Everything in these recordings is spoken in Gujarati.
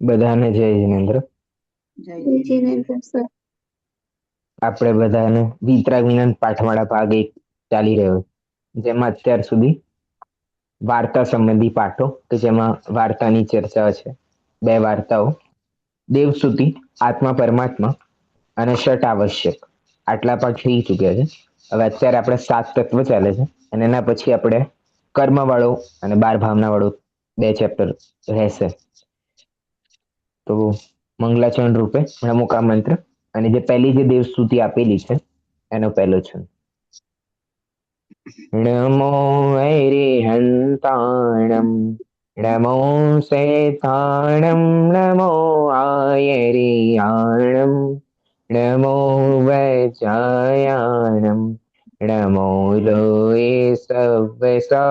બધાને જય જિનેન્દ્ર. જીનેન્દ્ર સર. આપણે બધાને વિતરાગ વિજ્ઞાન પાઠવાળા ભાગ 1 ચાલી રહ્યો, જેમાં અત્યાર સુધી વાર્તા સંબંધી પાઠો કે જેમાં વાર્તાની ચર્ચા છે. 2 વાર્તાઓ, દેવસુતી, આત્મા પરમાત્મા અને ષટ આવશ્યક, આટલા પાઠ થઈ ચુક્યા છે. હવે અત્યારે આપણે 7 તત્વ ચાલે છે અને એના પછી આપણે કર્મ વાળો અને 12 ભાવના વાળો 2 ચેપ્ટર રહેશે. તો મંગલાચરણ રૂપે નમોકા મંત્ર અને જે પહેલી જે દેવસ્તુતિ આપેલી છે એનો પહેલો છે. નમો હરિહંતાણમ નમો શેતાણમ નમો આયરિયાણમ નમો વૈચાયાણમ નમો લોય સવ્યસાહોણમ.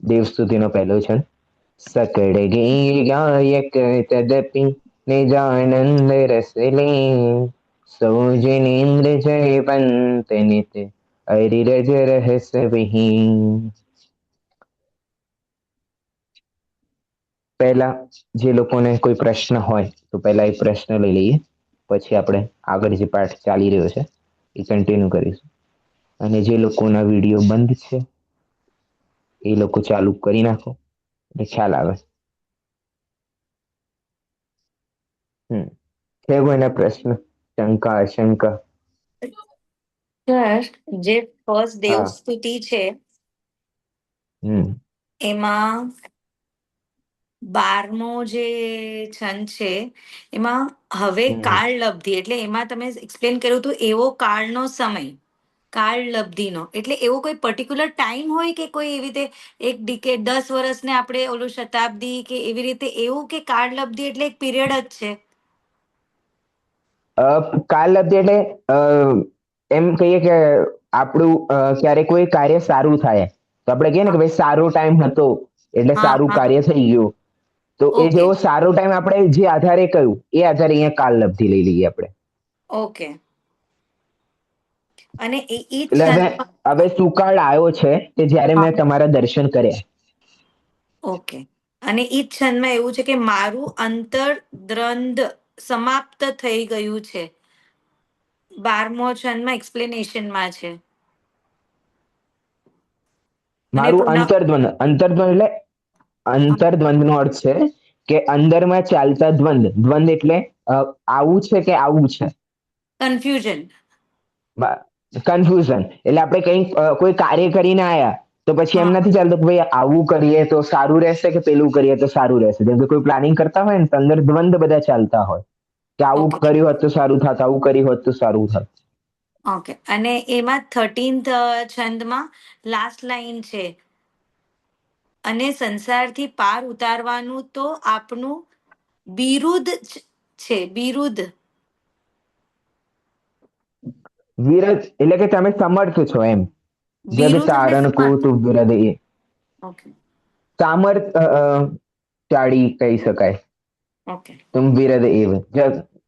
દેવસ્તુતિનો પહેલો છે. सकड़ गीर गायक तदपि निजानंद रस ले सौजनेन्द्र जयवंत नित अरिरज रहस विहीन. પહેલા જે લોકોને કોઈ પ્રશ્ન હોય તો પહેલા એ પ્રશ્ન લઈ લઈએ, પછી આપણે આગળ જે પાઠ ચાલી રહ્યો છે એ કન્ટિન્યુ કરીશું. અને જે લોકોના વિડીયો બંધ છે એ લોકો ચાલુ કરી નાખો એટલે ખ્યાલ આવે. છે કોઈના પ્રશ્ન, શંકા, આશંકા? સર, જે ફર્સ્ટ હા. દેવસ્તુતિ છે એમાં 12મો જે છંદ છે એમાં હવે કાળ લબ્ધિ, એટલે એમાં તમે એક્સપ્લેન કર્યું હતું એવો કાળનો સમય, કાળ લબ્ધિનો એટલે એવો કોઈ પર્ટિક્યુલર ટાઈમ હોય કે કોઈ એવી રીતે એક ડિકેડ 10 વર્ષને આપણે ઓલું શતાબ્દી કે એવી રીતે એવું, કે કાળ લબ્ધિ એટલે એક પીરિયડ જ છે? કાળ લબ્ધિ એટલે એમ કહીએ કે આપણું ક્યારે કોઈ કાર્ય સારું થાય તો આપણે કહીએ ને કે ભાઈ સારો ટાઈમ હતો એટલે હા સારું હા, કાર્ય થઈ ગયું. તો એ ઓકે જેવો સારો ટાઈમ આપણે જે આધારે કહ્યું એ આધારે અહીંયા કાળ લબ્ધિ લઈ લઈએ આપણે. ઓકે. અને એ એટલે હવે સુકાળ આવ્યો છે કે જ્યારે મેં તમારા દર્શન કર્યા. ઓકે. અને ઈ છંદમાં એવું છે કે મારું અંતર દ્વંદ સમાપ્ત થઈ ગયું છે. 12મો છંદમાં એક્સપ્લેનેશનમાં છે. મારું અંતર્દ્વંદ એટલે અંતર્દ્વંદનો અર્થ છે કે અંદરમાં ચાલતા દ્વંદ. દ્વંદ એટલે આવું છે કે આવું છે, કન્ફ્યુઝન. કન્ફ્યુઝન. એટલે આપણે કંઈક કોઈ કાર્ય કરીને આયા તો પછી એમ નથી ચાલતું કે ભાઈ આવું કરીએ તો સારું રહેશે કે પેલું કરીએ તો સારું રહેશે. જેમ કે કોઈ પ્લાનિંગ કરતા હોય ને તો અંદર દ્વંદ બધા ચાલતા હોય કે આવું ઓકે કર્યું હોત તો સારું થાત, આવું કર્યું હોત તો સારું થાત. ઓકે. અને એમાં 13th છંદમાં લાસ્ટ લાઈન છે, અને સંસારથી પાર ઉતારવાનું તો આપનું બિરુદ છે. બિરુદ. વિરજ એટલે કે તમે સમર્થ છો એમ. જગ બિરુદ એટલે તારણ કો સમર્થ. તું વિરદ એ ઓકે સામર્થ ચાળી કહી શકાય. ઓકે તુમ વિરદ એવ,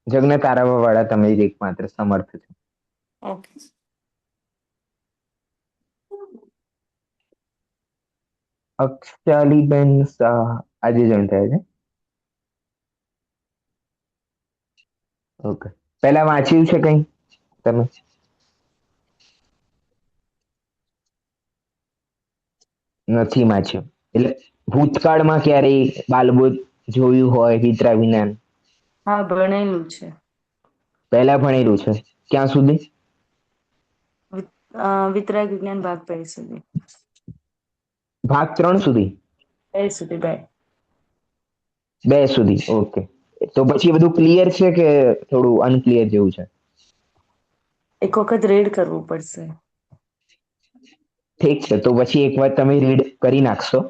જગને તારવા વાળા તમે જ એકમાત્ર સમર્થ છો. ઓકે. અક્ષાલીબેન શાહ આજે જોઈન થયા છે. ઓકે. પહેલા વાંચ્યું છે કંઈ તમે? નથી વાંચ્યું. એટલે ભૂતકાળમાં ક્યારેય બાલબોધ જોયું હોય વિતરા વિજ્ઞાન? હા, ભણેલું છે. પહેલા ભણેલું છે. ક્યાં સુધી? વિતરાગ વિજ્ઞાન ભાગ 2 સુધી. ભાગ 3 સુધી? 2 સુધી, 2. 2 સુધી, ઓકે. તો પછી બધું ક્લિયર છે કે થોડું અનક્લિયર જેવું છે? એક વખત રીડ કરવું પડશે. ઠીક છે, તો પછી એક વાર તમે રીડ કરી નાખશો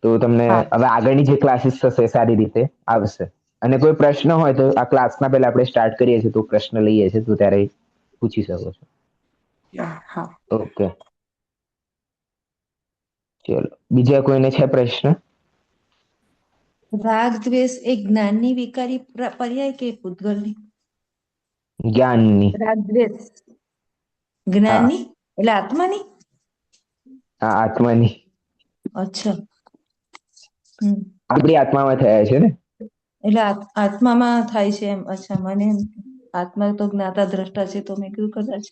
તો તમને હા હવે આગળની જે ક્લાસીસ થશે સારી રીતે આવશે. અને કોઈ પ્રશ્ન હોય તો આ ક્લાસના પહેલા આપણે સ્ટાર્ટ કરીએ છીએ તો પ્રશ્ન લઈએ છીએ તો ત્યારે પૂછી શકો છો. હા. ઓકે, ચલો. બીજા કોઈને છે પ્રશ્ન? રાગ દ્વેષ એ જ્ઞાનની વિકારી પર્યાય કે પૂતગલની? જ્ઞાનની. રાગ દ્વેષ હા, જ્ઞાનની એટલે આત્માની? આત્માની. અચ્છા. હમ. આપણી આત્મામાં થયા છે ને. એટલે આત્મામાં થાય છે એમ. અચ્છા, મને એમ કે આત્મા તો જ્ઞાતા દ્રષ્ટા છે, તો મેં કીધું કદાચ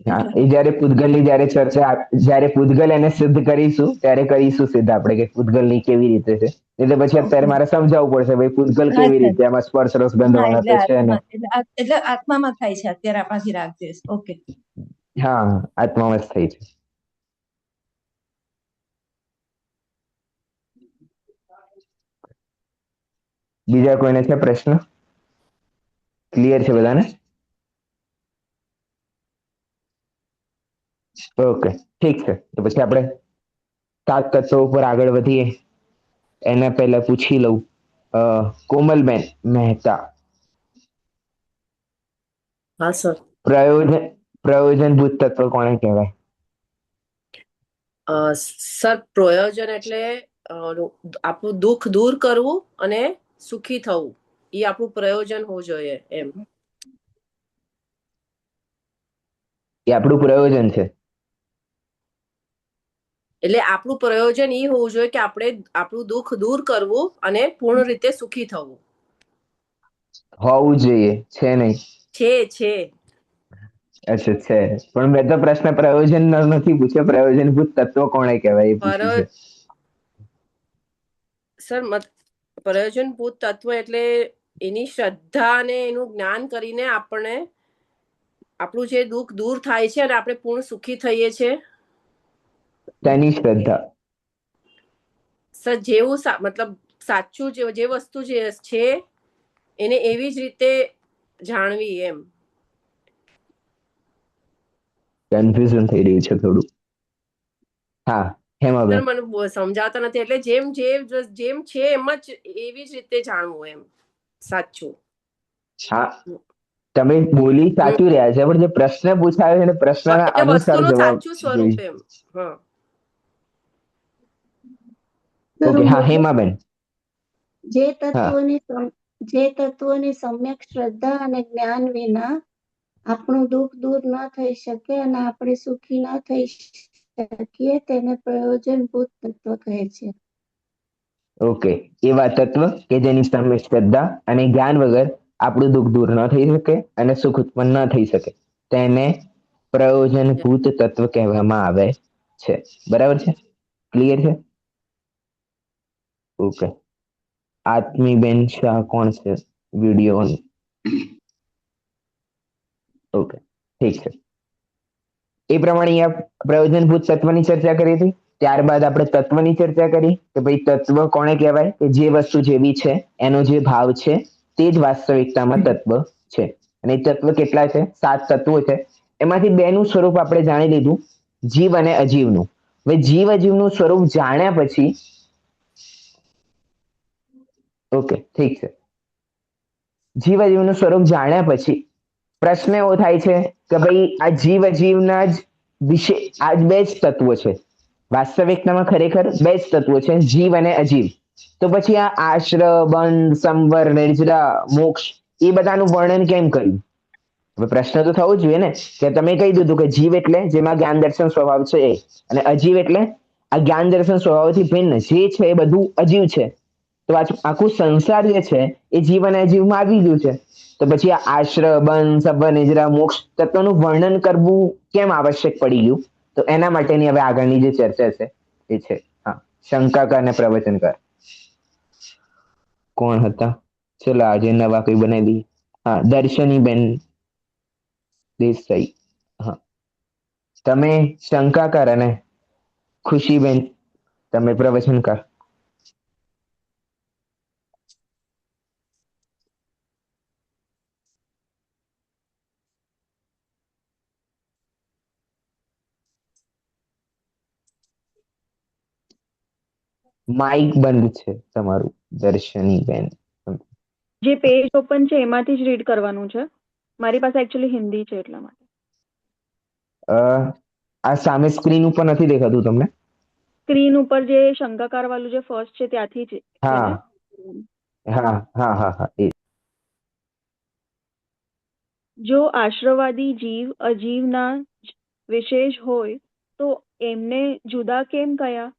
હા, એટલે એ જ્યારે પૂતગલ એને સિદ્ધ કરીશું ત્યારે કરીશું સિદ્ધ આપણે કે પૂતગલની કેવી રીતે છે. એટલે પછી અત્યારે ઓકે. મારે સમજાવવું પડશે ભાઈ પૂતગલ કેવી અચ્છા, રીતે એમાં સ્પર્શ રસ ગંધ હા, વાળા એટલે તો છે ને. આત્મા એટલે આત્મામાં થાય છે અત્યારે આપણાથી રાગ દ્વેષ. ઓકે. હા, આત્મામાં જ થઈ છે. બીજા કોઈને છે પ્રશ્ન? ક્લિયર છે બધાને? ઓકે, ઠીક છે. તો પછી આપણે 7 તત્વો ઉપર આગળ વધીએ એના પહેલા પૂછી લઉં કોમલબેન મહેતા, હા સર. પ્રયોજનભૂત તત્વ કોને કહેવાય? સર, પ્રયોજન એટલે આપણું દુઃખ દૂર કરવું અને સુખી થવું, એ આપણું પ્રયોજન હોવું જોઈએ એમ. એ આપણું પ્રયોજન છે. એટલે આપણું પ્રયોજન એ હોવું જોઈએ કે આપણે આપણું દુઃખ દૂર કરવું અને પૂર્ણ રીતે સુખી થવું. હોવું જોઈએ, છે નહીં? છે. અચ્છા, છે. પણ મેં તો પ્રશ્ન પ્રયોજન નથી પૂછ્યો, પ્રયોજનભૂત તત્વ કોને કહેવાય એ પૂછ્યું છે. સર, પ્રયોજનભૂત તત્વ એટલે એની શ્રદ્ધા અને એનું જ્ઞાન કરીને આપણું જે દુઃખ દૂર થાય છે અને આપણે પૂર્ણ સુખી થઈએ છીએ. તેની શ્રદ્ધા. સર, જેવું મતલબ સાચું જે વસ્તુ જે છે એને એવી જ રીતે જાણવી એમ. કન્ફ્યુઝન થઈ રહ્યું છે થોડું. હા, સર, હેમાબેન. મને સમજાવતા નથી. એટલે જેમ છે એમ જ એવી જ રીતે જાણવું એમ. સાચું. હા, તમે બોલી સાચું રહ્યા છે, પણ જે પ્રશ્ન પૂછાયો છે ને પ્રશ્નના એટલે અનુસાર વસ્તુનું જવાબ સાચું જોઈએ. સ્વરૂપ એમ. હા. ઓકે, હા, હેમાબેન. જે હા, તત્વોની સમ્યક શ્રદ્ધા અને જ્ઞાન વિના આપણું દુઃખ દૂર ન થઈ શકે અને આપણે સુખી ન થઈ શકીએ તેને પ્રયોજનભૂત તત્વ કહે છે. ઓકે. એવા તત્વ કે જેની સામે શ્રદ્ધા અને જ્ઞાન વગર આપણું દુઃખ દૂર ન થઈ શકે અને સુખ ઉત્પન્ન ન થઈ શકે તેને પ્રયોજનભૂત તત્વ કહેવામાં આવે છે. બરાબર છે? ક્લિયર છે? ઓકે. આત્મીબેન શાહ કોણ છે વિડીયો? ઓકે, ઠીક છે. એ પ્રમાણે અહીંયા પ્રયોજનભૂત તત્વની ચર્ચા કરી હતી. ત્યારબાદ આપણે તત્વની ચર્ચા કરી કે ભાઈ તત્વ કોને કહેવાય કે જે વસ્તુ જેવી છે એનો જે ભાવ છે તે જ વાસ્તવિકતામાં તત્વ છે. અને એ તત્વ કેટલા છે? 7 તત્વો છે. એમાંથી 2 નું સ્વરૂપ આપણે જાણી લીધું, જીવ અને અજીવનું. હવે જીવ અજીવનું સ્વરૂપ જાણ્યા પછી ઓકે, ઠીક છે. જીવ અજીવનું સ્વરૂપ જાણ્યા પછી પ્રશ્ન એવો થાય છે કે ભાઈ આ જીવ અજીવના જ વિશે આ 2 જ તત્વો છે. વાસ્તવિકતામાં ખરેખર 2 જ તત્વો છે, જીવ અને અજીવ. તો પછી આ આશ્રય, બંધ, સંવર, નિર્જરા, મોક્ષ એ બધાનું વર્ણન કેમ કર્યું? હવે પ્રશ્ન તો થવો જોઈએ ને કે તમે કહી દીધું કે જીવ એટલે જેમાં જ્ઞાન દર્શન સ્વભાવ છે એ, અને અજીવ એટલે આ જ્ઞાન દર્શન સ્વભાવથી ભિન્ન જે છે એ બધું અજીવ છે. તો આખું સંસાર જે છે એ જીવ અને અજીવમાં આવી ગયું છે. તો પછી આ આશ્રય, બંધ, સંવર, નિદ્રા, મોક્ષ તત્વનું વર્ણન કરવું કેમ આવશ્યક પડી ગયું? તો એના માટેની હવે આગળની જે ચર્ચા છે એ છે. હા, શંકાકાર અને પ્રવચનકાર કોણ હતા? ચલો આજે નવા કોઈ બનાવી. હા, દર્શનીબેન દેસાઈ. હા, તમે શંકાકાર અને ખુશીબેન તમે પ્રવચનકાર. માઇક બંધ છે તમારું, દર્શનીબેન. જે પેજ ઓપન છે એમાંથી જ રીડ કરવાનું છે. મારી પાસે એકચ્યુઅલી હિન્દી છે એટલા માટે. આ સામે સ્ક્રીન ઉપર નથી દેખાતું તમને? સ્ક્રીન ઉપર જે શંકાકાર વાળું જે ફર્સ્ટ છે ત્યાંથી જ છે ને? હા, હા, હા, હા, એ. જો આશ્રવાદી જીવ અજીવના વિશેષ હોય તો એમને જુદા કેમ કયા?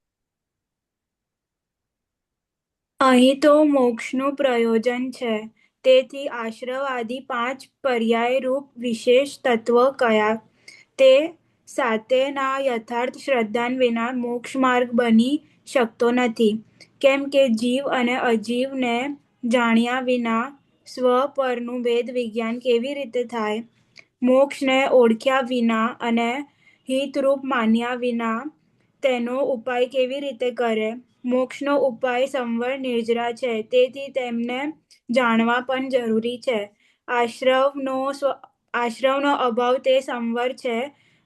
અહીં તો મોક્ષનું પ્રયોજન છે, તેથી આશ્રવાદી 5 પર્યાયરૂપ વિશેષ તત્વ કયા તે સાથેના યથાર્થ શ્રદ્ધા વિના મોક્ષ માર્ગ બની શકતો નથી, કેમ કે જીવ અને અજીવને જાણ્યા વિના સ્વ પરનું ભેદ વિજ્ઞાન કેવી રીતે થાય? મોક્ષને ઓળખ્યા વિના અને હિતરૂપ માન્યા વિના તેનો ઉપાય કેવી રીતે કરે? મોક્ષનો ઉપાય સંવર નિર્જરા છે, તેથી તેમને જાણવા પણ જરૂરી છે. આશ્રવનો અભાવ તે સંવર છે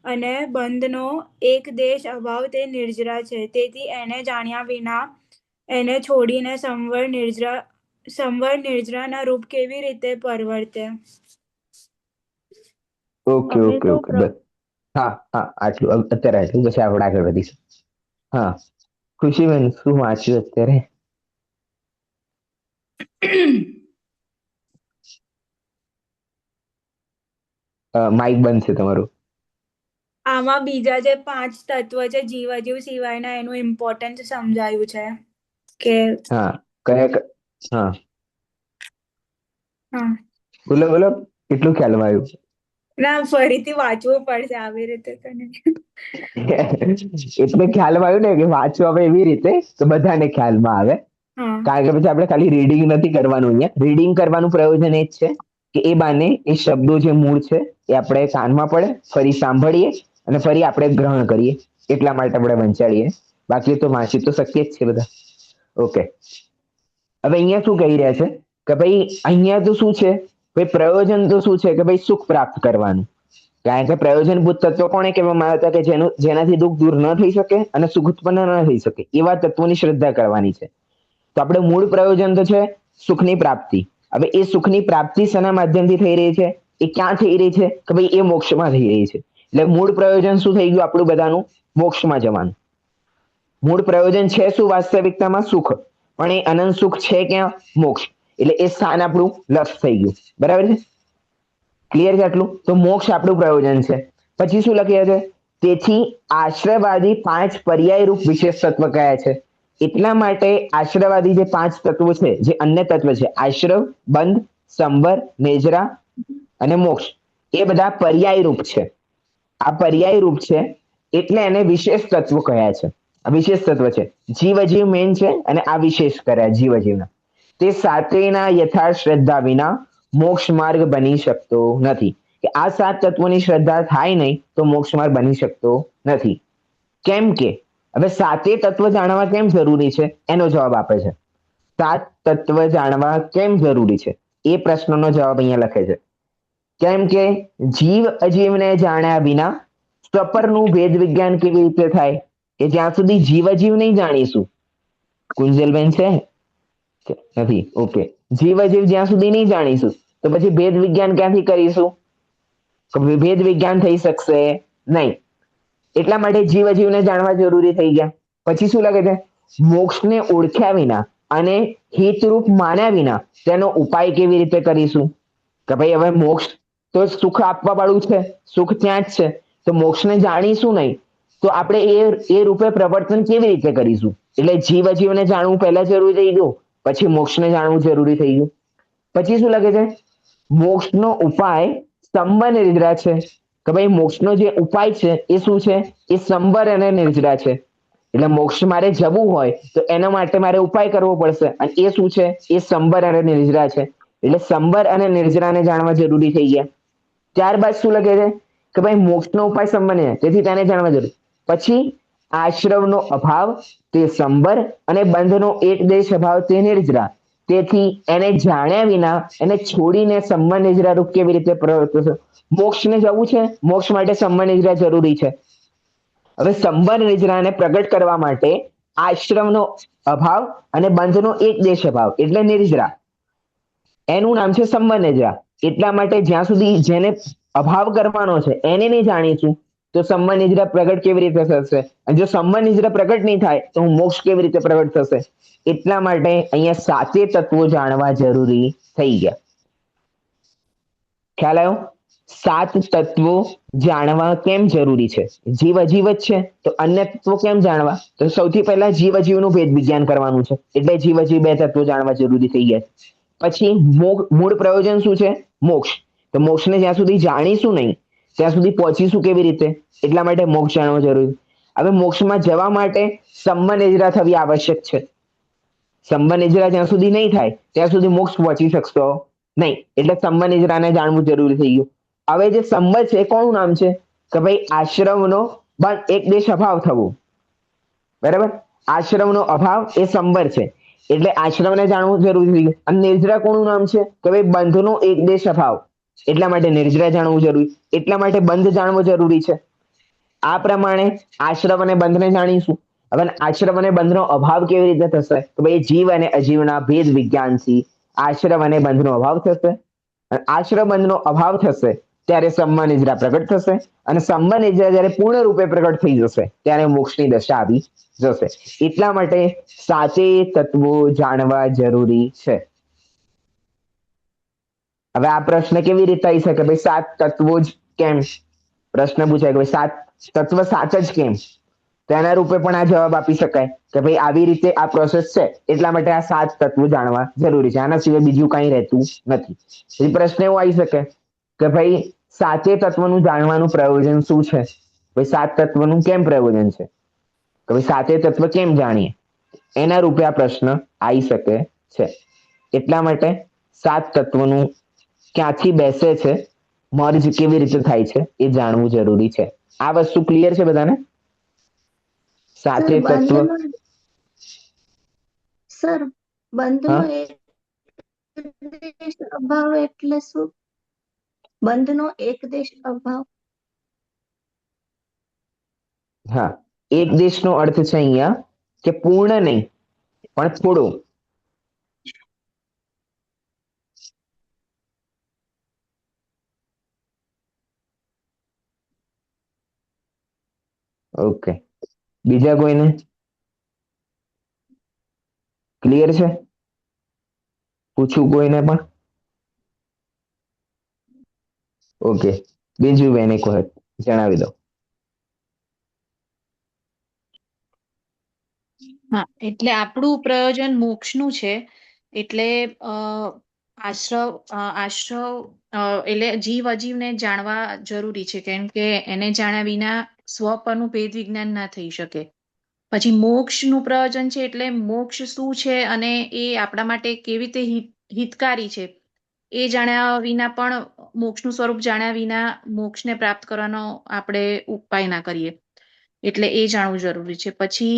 અને બંધનો એકદેશ અભાવ તે નિર્જરા છે, તેથી એને જાણ્યા વિના એને છોડીને સંવર નિર્જરાના રૂપ કેવી રીતે પરવર્તે? ઓકે અમે ઓકે તો ઓકે બસ. હા હા, આટલું અત્યારે આટલું, પછી આપણે આગળ વધીશું. હા, ખુશીબેન શું વાંચ્યું અત્યારે? માઇક બંધ છે તમારું. આમાં બીજા જે 5 તત્વ છે જીવ અજીવ સિવાયના, એનું ઇમ્પોર્ટન્સ સમજાયું છે કે હા, હા હા. બોલો બોલો, કેટલું ખ્યાલમાં આવ્યું? ના, ફરીથી વાંચવું પડશે આવી રીતે તો નહીં. એટલે ખ્યાલમાં આવ્યું ને કે વાંચવું આવે એવી રીતે તો બધાને ખ્યાલમાં આવે. હા. કારણ કે પછી આપણે ખાલી રીડિંગ નથી કરવાનું. અહીંયા રીડિંગ કરવાનું પ્રયોજન એ જ છે કે એ બાને એ શબ્દો જે મૂળ છે એ આપણે કાનમાં પડે, ફરી સાંભળીએ અને ફરી આપણે ગ્રહણ કરીએ. એટલા માટે આપણે વંચાડીએ. બાકી તો વાંચી તો શકીએ જ છે બધા. ઓકે, હવે અહીંયા શું કહી રહ્યા છે કે ભાઈ અહીંયા તો શું છે, ભાઈ પ્રયોજન તો શું છે કે ભાઈ સુખ પ્રાપ્ત કરવાનું. કારણ કે પ્રયોજનભૂત તત્વ કોણે કહેવામાં આવ્યા હતા? કે જેનાથી દુઃખ દૂર ન થઈ શકે અને સુખ ઉત્પન્ન ન થઈ શકે એવા તત્વોની શ્રદ્ધા કરવાની છે. તો આપણે મૂળ પ્રયોજન તો છે સુખની પ્રાપ્તિ. હવે એ સુખની પ્રાપ્તિ શેના માધ્યમથી થઈ રહી છે? એ ક્યાં થઈ રહી છે? કે ભાઈ એ મોક્ષમાં થઈ રહી છે. એટલે મૂળ પ્રયોજન શું થઈ ગયું આપણું બધાનું? મોક્ષમાં જવાનું. મૂળ પ્રયોજન છે શું વાસ્તવિકતામાં? સુખ. પણ એ અનંત સુખ છે ક્યાં? મોક્ષ. એટલે એ સ્થાન આપણું લક્ષ થઈ ગયું. બરાબર છે? ક્લિયર છે આટલું? તો મોક્ષ આપણું પ્રયોજન છે. પછી શું લખ્યા છે? તેથી આશ્રયવાદી 5 પર્યાય રૂપ વિશેષ તત્વ કયા છે? એટલા માટે આશ્રયવાદી જે 5 તત્વો છે, જે અન્ય તત્વ છે, આશ્રવ, બંધ, સંવર, નિજરા અને મોક્ષ, એ બધા પર્યાય રૂપ છે. આ પર્યાય રૂપ છે એટલે એને વિશેષ તત્વ કહ્યા છે. આ વિશેષ તત્વ છે. જીવ અજીવ મેન છે અને આ વિશેષ કર્યા જીવ અજીવના. તે સાતેના યથાર્થ શ્રદ્ધા વિના મોક્ષ માર્ગ બની શકતો નથી. કે આ 7 તત્વોની શ્રદ્ધા થાય નહીં તો મોક્ષ માર્ગ બની શકતો નથી. કેમ કે હવે 7 તત્વ જાણવા કેમ જરૂરી છે એનો જવાબ આપે છે. 7 તત્વ જાણવા કેમ જરૂરી છે એ પ્રશ્નનો જવાબ અહીંયા લખે છે. કેમ કે જીવ અજીવને જાણ્યા વિના સ્વપરનું ભેદ વિજ્ઞાન કેવી રીતે થાય? કે જ્યાં સુધી જીવ અજીવ નહીં જાણીશું. કુંજલબેન છે નથી? ઓકે, જીવ અજીવ જ્યાં સુધી નહીં જાણીશું તો પછી ભેદ વિજ્ઞાન ક્યાંથી કરીશું? ભેદ વિજ્ઞાન થઈ શકશે નહીં. એટલા માટે જીવ અજીવને જાણવા જરૂરી થઈ ગયા. પછી શું લાગે છે? મોક્ષને ઓળખ્યા વિના અને હિતરૂપ માન્યા વિના તેનો ઉપાય કેવી રીતે કરીશું? કે ભાઈ હવે મોક્ષ તો સુખ આપવા વાળું છે, સુખ ત્યાં જ છે, તો મોક્ષને જાણીશું નહીં તો આપણે એ રૂપે પ્રવર્તન કેવી રીતે કરીશું? એટલે જીવ અજીવને જાણવું પહેલા જરૂરી થઈ ગયું, પછી મોક્ષને જાણવું જરૂરી થઈ ગયું. પછી શું લાગે છે? મોક્ષનો ઉપાય સંબર નિર્જરા છે. કે ભાઈ મોક્ષનો જે ઉપાય છે એ શું છે? એ સંબર અને નિર્જરા છે. એટલે મોક્ષ મારે જવું હોય તો એના માટે મારે ઉપાય કરવો પડશે અને એ શું છે? એ સંબર અને નિર્જરા છે. એટલે સંબર અને નિર્જરાને જાણવા જરૂરી થઈ ગયા. ત્યારબાદ શું લખે છે? કે ભાઈ મોક્ષનો ઉપાય સંબર છે, તેથી તેને જાણવા જરૂરી. પછી આશ્રવનો અભાવ તે સંબર અને બંધનો એક દેશ અભાવ તે નિર્જરા. તેથી એને જાણ્યા વિના એને છોડીને સંબર નિર્જરા રૂપ કેવી રીતે પ્રવર્તશે? મોક્ષને જવું છે, મોક્ષ માટે સંબર નિર્જરા જરૂરી છે. હવે સંબર નિર્જરાને પ્રગટ કરવા માટે આશ્રમનો અભાવ અને બંધનો એક દેશ અભાવ એટલે નિર્જરા, એનું નામ છે સંબર નિર્જરા. એટલા માટે જ્યાં સુધી જેને અભાવ કરવાનો છે એને નહીં જાણીશું તો સંબર નિર્જરા પ્રગટ કેવી રીતે થશે? અને જો સંબર નિર્જરા પ્રગટ નહીં થાય તો મોક્ષ કેવી રીતે પ્રગટ થશે? એટલા માટે અહીંયા 7 તત્વો જાણવા જરૂરી થઈ ગયા. ખ્યાલ આવ્યો? સાત તત્વો જાણવા કેમ જરૂરી છે? જીવ અજીવ જ છે તો અન્ય તત્વો કેમ જાણવા? તો સૌથી પહેલા જીવ અજીવનું ભેદ વિજ્ઞાન કરવાનું છે, એટલે જીવ અજીવ બે તત્વો જાણવા જરૂરી થઈ ગયા. પછી મૂળ પ્રયોજન શું છે? મોક્ષ. તો મોક્ષને જ્યાં સુધી જાણીશું નહીં ત્યાં સુધી પહોંચીશું કેવી રીતે? એટલા માટે મોક્ષ જાણવો જરૂરી. હવે મોક્ષમાં જવા માટે સંમનેજરા થવી આવશ્યક છે. સંમનેજરા જ્યાં સુધી નહીં થાય ત્યાં સુધી મોક્ષ પહોંચી શકશો નહીં, એટલે સંમનેજરાને જાણવું જરૂરી થઈ ગયું. હવે જે સંમત છે કોનું નામ છે? કે ભાઈ આશ્રમનો એક દેશ અભાવ થવું. બરાબર, આશ્રમનો અભાવ એ સંબર છે, એટલે આશ્રમને જાણવું જરૂરી થઈ ગયું. અને નિર્જરા કોનું નામ છે? કે ભાઈ બંધનો એક દેશ અભાવ, એટલા માટે નિર્જરા જાણવું જરૂરી, એટલા માટે બંધ જાણવો જરૂરી છે. આ પ્રમાણે આશ્રમ અને બંધને જાણીશું. હવે આશ્રમ અને બંધનો અભાવ કેવી રીતે થશે? તો ભાઈ જીવ અને અજીવના ભેદ વિજ્ઞાનથી આશ્રમ અને બંધનો અભાવ થશે. આશ્રમ બંધનો અભાવ થશે ત્યારે સંમનિજરા પ્રગટ થશે, અને સંમનિજરા જ્યારે પૂર્ણ રૂપે પ્રગટ થઈ જશે ત્યારે મોક્ષની દશા આવી જશે. એટલા માટે સાતે તત્વો જાણવા જરૂરી છે. હવે આ પ્રશ્ન કેવી રીતે આવી શકે? ભાઈ સાત તત્વો જ કેમ? પ્રશ્ન પૂછાય કે ભાઈ સાત તત્વ સાત જ કેમ? તો એના રૂપે પણ આ જવાબ આપી શકાય કે ભાઈ આવી રીતે આ પ્રોસેસ છે એટલા માટે આ સાત તત્વો જાણવા જરૂરી છે, આના સિવાય બીજું કંઈ રહેતું નથી. પછી પ્રશ્ન એવો આવી શકે કે ભાઈ સાતે તત્વનું જાણવાનું પ્રયોજન શું છે? ભાઈ સાત તત્વનું કેમ પ્રયોજન છે? કે ભાઈ સાતે તત્વ કેમ જાણીએ? એના રૂપે આ પ્રશ્ન આવી શકે છે. એટલા માટે સાત તત્વનું ક્યાંથી બેસે છે, મર્જ કેવી રીતે થાય છે એ જાણવું જરૂરી છે. આ વસ્તુ ક્લિયર છે બધાને? સાતે તત્વ સર, બંધનો એક દેશ અભાવ એટલે શું? બંધનો એક દેશ અભાવ. હા, એક દેશનો અર્થ છે અહીંયા કે પૂર્ણ નહીં પણ થોડો. ઓકે, બીજા કોઈને ક્લિયર છે? પૂછું કોઈને પણ? ઓકે, બીજું બેન એક વખત જણાવી દો. હા, એટલે આપણું પ્રયોજન મોક્ષનું છે, એટલે આશ્રવ એટલે જીવ અજીવને જાણવા જરૂરી છે, કેમ કે એને જાણ્યા વિના સ્વ પરનું ભેદ વિજ્ઞાન ના થઈ શકે. પછી મોક્ષનું પ્રયોજન છે, એટલે મોક્ષ શું છે અને એ આપણા માટે કેવી રીતે હિતકારી છે એ જાણ્યા વિના પણ, મોક્ષનું સ્વરૂપ જાણ્યા વિના મોક્ષને પ્રાપ્ત કરવાનો આપણે ઉપાય ના કરીએ, એટલે એ જાણવું જરૂરી છે. પછી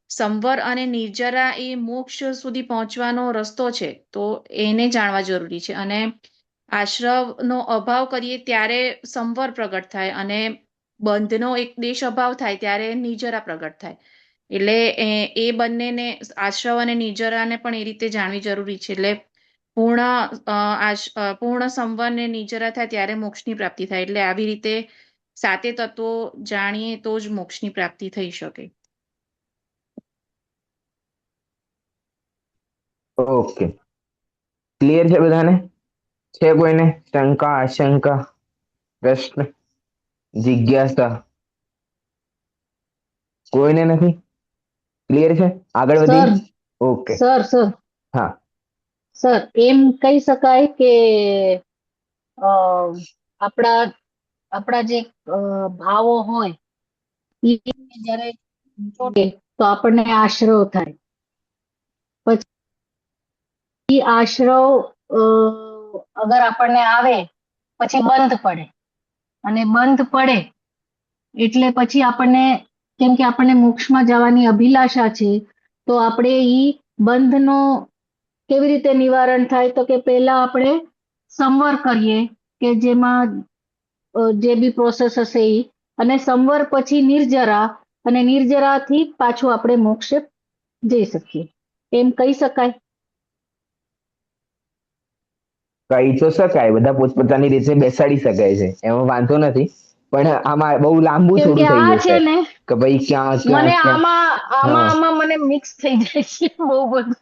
સંવર અને નિર્જરા એ મોક્ષ સુધી પહોંચવાનો રસ્તો છે, તો એને જાણવા જરૂરી છે. અને આશ્રવનો અભાવ કરીએ ત્યારે સંવર પ્રગટ થાય, અને બંધનો એક દેશ અભાવ થાય ત્યારે નિર્જરા પ્રગટ થાય. એટલે એ બંનેને, આશ્રવ અને નિર્જરાને પણ એ રીતે જાણવી જરૂરી છે. એટલે પૂર્ણ સંવર ને નિર્જરા થાય ત્યારે મોક્ષની પ્રાપ્તિ થાય. એટલે આવી રીતે સાતે તત્વો જાણીએ તો જ મોક્ષની પ્રાપ્તિ થઈ શકે. ઓકે, ક્લિયર છે બધાને? છે કોઈને શંકા, આશંકા, પ્રશ્ન, જિજ્ઞાસા? કોઈને નથી? ક્લિયર છે? આગળ વધી? ઓકે સર હા સર, એમ કહી શકાય કે આપણા આપણા જે ભાવો હોય એ જયારે જોડે તો આપણને આશ્રવ થાય. પછી આશ્રવ અગર આપણને આવે પછી બંધ પડે, અને બંધ પડે એટલે પછી આપણને, કેમ કે આપણને મોક્ષમાં જવાની અભિલાષા છે, તો આપણે ઈ બંધનો કેવી રીતે નિવારણ થાય? તો કે પહેલા આપણે સંવર કરીએ, કે જેમાં જે બી પ્રોસેસ હશે એ, અને સંવર પછી નિર્જરા, અને નિર્જરાથી પાછું આપણે મોક્ષ જઈ શકીએ, એમ કહી શકાય? કહી તો શકાય, બધા પોતપોતાની રીતે બેસાડી શકાય છે, એમાં વાંધો નથી. પણ આમાં બહુ લાંબુ કેમ કે થોડું થઈ આ છે જશે ને, કે ભાઈ ક્યાં મને ક્યાં ક્યાં. આમાં મને મિક્સ થઈ જાય છે બહુ બધું.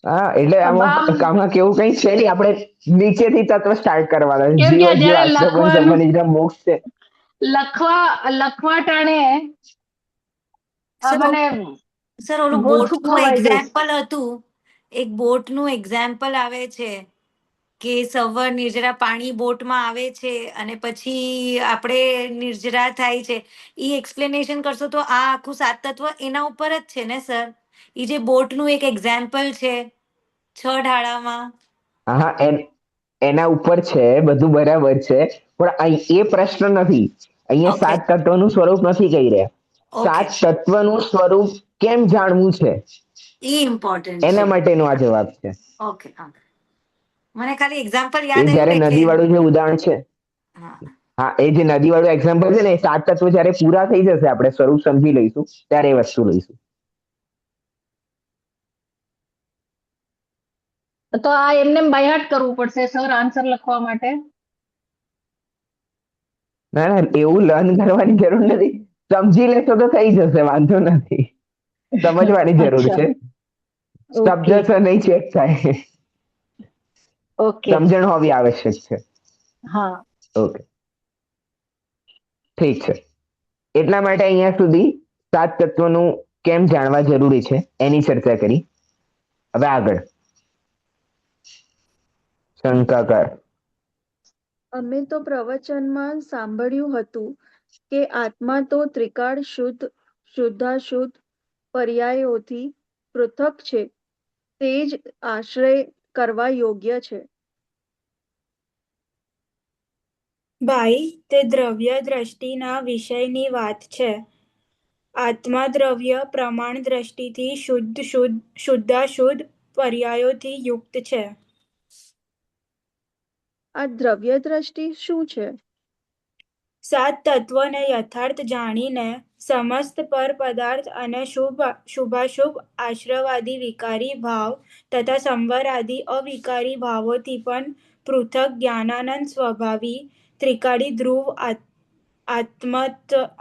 હા, એટલે આમાં કેવું કઈ છે નહીં, આપણે નીચેથી તત્વ સ્ટાર્ટ કરવાના છે. કેમ કે જીવ જયારે આશ્રય સંબંધી મોક્ષ છે. લખવા ટાણે સર મને સર ઓલું ગોથું બોટનું ખવાઈ ગયું. એક્ઝામ્પલ હતું, એક બોટનું એક્ઝામ્પલ આવે છે કે સવાર નિર્જરા પાણી બોટમાં આવે છે અને પછી આપણે નિર્જરા થાય છે. ઈ એક્સપ્લેનેશન કરશો તો આ આખું સાત તત્વ એના ઉપર જ છે ને સર? ઈ જે બોટનું એક એક્ઝામ્પલ છે 6 ઢાળામાં. હા, એના ઉપર છે, બધું બરાબર છે, પણ એ પ્રશ્ન નથી. અહીંયા ઓકે 7 તત્વનું સ્વરૂપ નથી કહી રહ્યા. ઓકે 7 તત્વનું સ્વરૂપ કેમ જાણવું છે ઈ ઇમ્પોર્ટન્ટ એના છે. માટેનો આ જવાબ છે. ઓકે હા, મને ખાલી એક્ઝામ્પલ એ યાદ આવ્યું જયારે ને એટલે નદી વાળું જે ઉદાહરણ છે, હા. હા, એ જે નદી વાળું એક્ઝામ્પલ છે ને, એ 7 તત્વો જયારે પૂરા થઈ જશે, આપણે સ્વરૂપ સમજી લઈશું ત્યારે એ વસ્તુ લઈશું. તો આ એમને બાયહાટ કરવું પડશે સર આન્સર લખવા માટે. ના ના, એવું લર્ન કરવાની જરૂર નથી. સમજી લેશો તો થઈ જશે, વાંધો નથી. સમજવાની જરૂર અચ્છા છે. શબ્દ ઓકે છે નહીં ચેક થાય. ઓકે સમજણ હોવી આવશ્યક છે. હા ઓકે, ઠીક છે. એટલા માટે અહીંયા સુધી 7 તત્વોનું કેમ જાણવા જરૂરી છે એની ચર્ચા કરી. હવે આગળ શંકાકાર. અમે તો પ્રવચનમાં સાંભળ્યું હતું કે આત્મા તો ત્રિકાળ શુદ્ધાશુદ્ધ પર્યાયોથી પૃથક છે, તે જ આશ્રય કરવા યોગ્ય છે. ભાઈ, તે દ્રવ્ય દ્રષ્ટિના વિષયની વાત છે. આત્મા દ્રવ્ય પ્રમાણ દ્રષ્ટિથી શુદ્ધાશુદ્ધ પર્યાયોથી યુક્ત છે. આ દ્રવ્ય દ્રષ્ટિ શું છે? 7 તત્વોને યથાર્થ જાણીને સમસ્ત પર પદાર્થ અને શુભાશુભ આશ્રવાદી વિકારી ભાવ તથા સંવરાદી અવિકારી ભાવોથી પણ પૃથક જ્ઞાનાનંદ સ્વભાવી ત્રિકાળી ધ્રુવ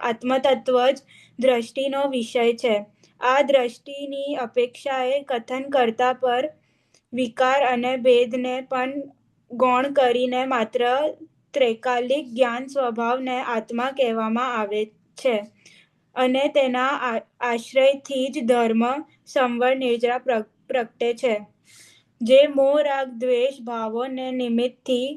આત્મતત્વ જ દ્રષ્ટિનો વિષય છે. આ દ્રષ્ટિની અપેક્ષાએ કથન કરતા પર વિકાર અને ભેદને પણ ગૌણ કરીને માત્ર ત્રૈકાલિક જ્ઞાન સ્વભાવને આત્મા કહેવામાં આવે છે અને તેના આશ્રયથી જ ધર્મ, સંવર, નિર્જરા પ્રગટે છે. જે મોહ, રાગ, દ્વેષ ભાવોને નિમિત્તથી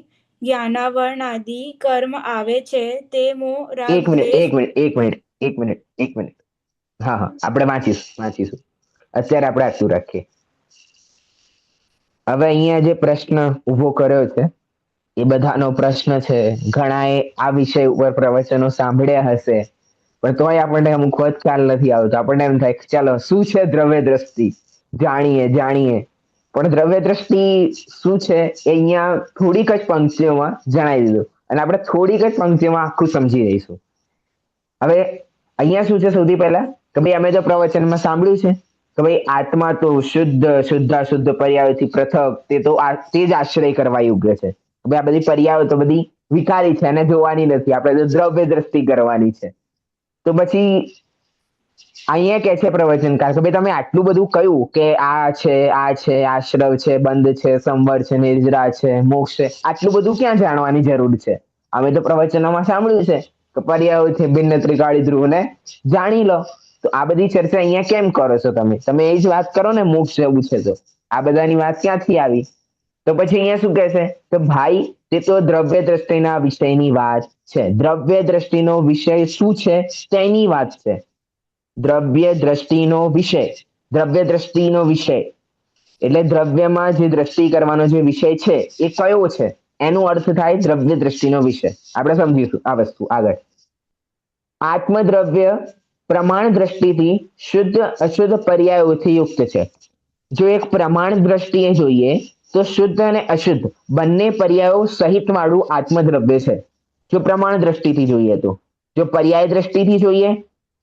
જ્ઞાનાવરણાદિ કર્મ આવે છે, તે મોહ, રાગ, એક મિનિટ દ્વેષ. એક મિનિટ એક મિનિટ એક મિનિટ એક મિનિટ. હા હા, આપણે વાંચીશું. અત્યારે આપણે આટલું રાખીએ. હવે અહીંયા જે પ્રશ્ન ઉભો કર્યો છે એ બધાનો પ્રશ્ન છે. ઘણાએ આ વિષય ઉપર પ્રવચનો સાંભળ્યા હશે, પણ તોય આપણને અમુક વખત ખ્યાલ નથી આવતો. આપણને એમ થાય ચાલો શું છે દ્રવ્ય દ્રષ્ટિ, જાણીએ. પણ દ્રવ્ય દ્રષ્ટિ શું છે એ અહીંયા થોડીક જ પંક્તિઓમાં જણાવી દીધું, અને આપણે થોડીક જ પંક્તિઓમાં આખું સમજી રહીશું. હવે અહીંયા શું છે, સૌથી પહેલા કે ભાઈ અમે તો પ્રવચનમાં સાંભળ્યું છે કે ભાઈ આત્મા તો શુદ્ધાશુદ્ધ પર્યાયોથી પૃથક, તે જ આશ્રય કરવા યોગ્ય છે. હવે આ બધી પર્યાયો તો બધી વિકારી છે, એને જોવાની નથી, આપણે તો દ્રવ્ય દ્રષ્ટિ કરવાની છે. તો પછી અહીંયા કે છે પ્રવચનકાર કે ભાઈ તમે આટલું બધું કહ્યું કે આ છે, આશ્રવ છે, બંધ છે, સંવર છે, નિર્જરા છે, મોક્ષ છે, આટલું બધું ક્યાં જાણવાની જરૂર છે? અમે તો પ્રવચનોમાં સાંભળ્યું છે કે પર્યાયોથી ભિન્ન ત્રિકાળી ધ્રુવને જાણી લો. તો આ બધી ચર્ચા અહીંયા કેમ કરો છો તમે? એ જ વાત કરો ને, મોક્ષ જવું છે તો આ બધાની વાત ક્યાંથી આવી? તો પછી અહીંયા શું કહે છે કે ભાઈ તે તો દ્રવ્ય દ્રષ્ટિના વિષયની વાત છે. દ્રવ્ય દ્રષ્ટિનો વિષય શું છે તેની વાત છે. દ્રવ્ય દ્રષ્ટિનો વિષય એટલે દ્રવ્યમાં જે દ્રષ્ટિ કરવાનો જે વિષય છે એ કયો છે, એનો અર્થ થાય દ્રવ્ય દ્રષ્ટિનો વિષય. આપણે સમજીશું આ વસ્તુ આગળ. આત્મદ્રવ્ય પ્રમાણ દ્રષ્ટિથી શુદ્ધ અશુદ્ધ પર્યાયોથી યુક્ત છે. જો એક પ્રમાણ દ્રષ્ટિએ જોઈએ તો શુદ્ધ અને અશુદ્ધ બંને પર્યાયો સહિત વાળું આત્મદ્રવ્ય છે. જો પ્રમાણ દ્રષ્ટિથી જોઈએ તો. જો પર્યાય દ્રષ્ટિથી જોઈએ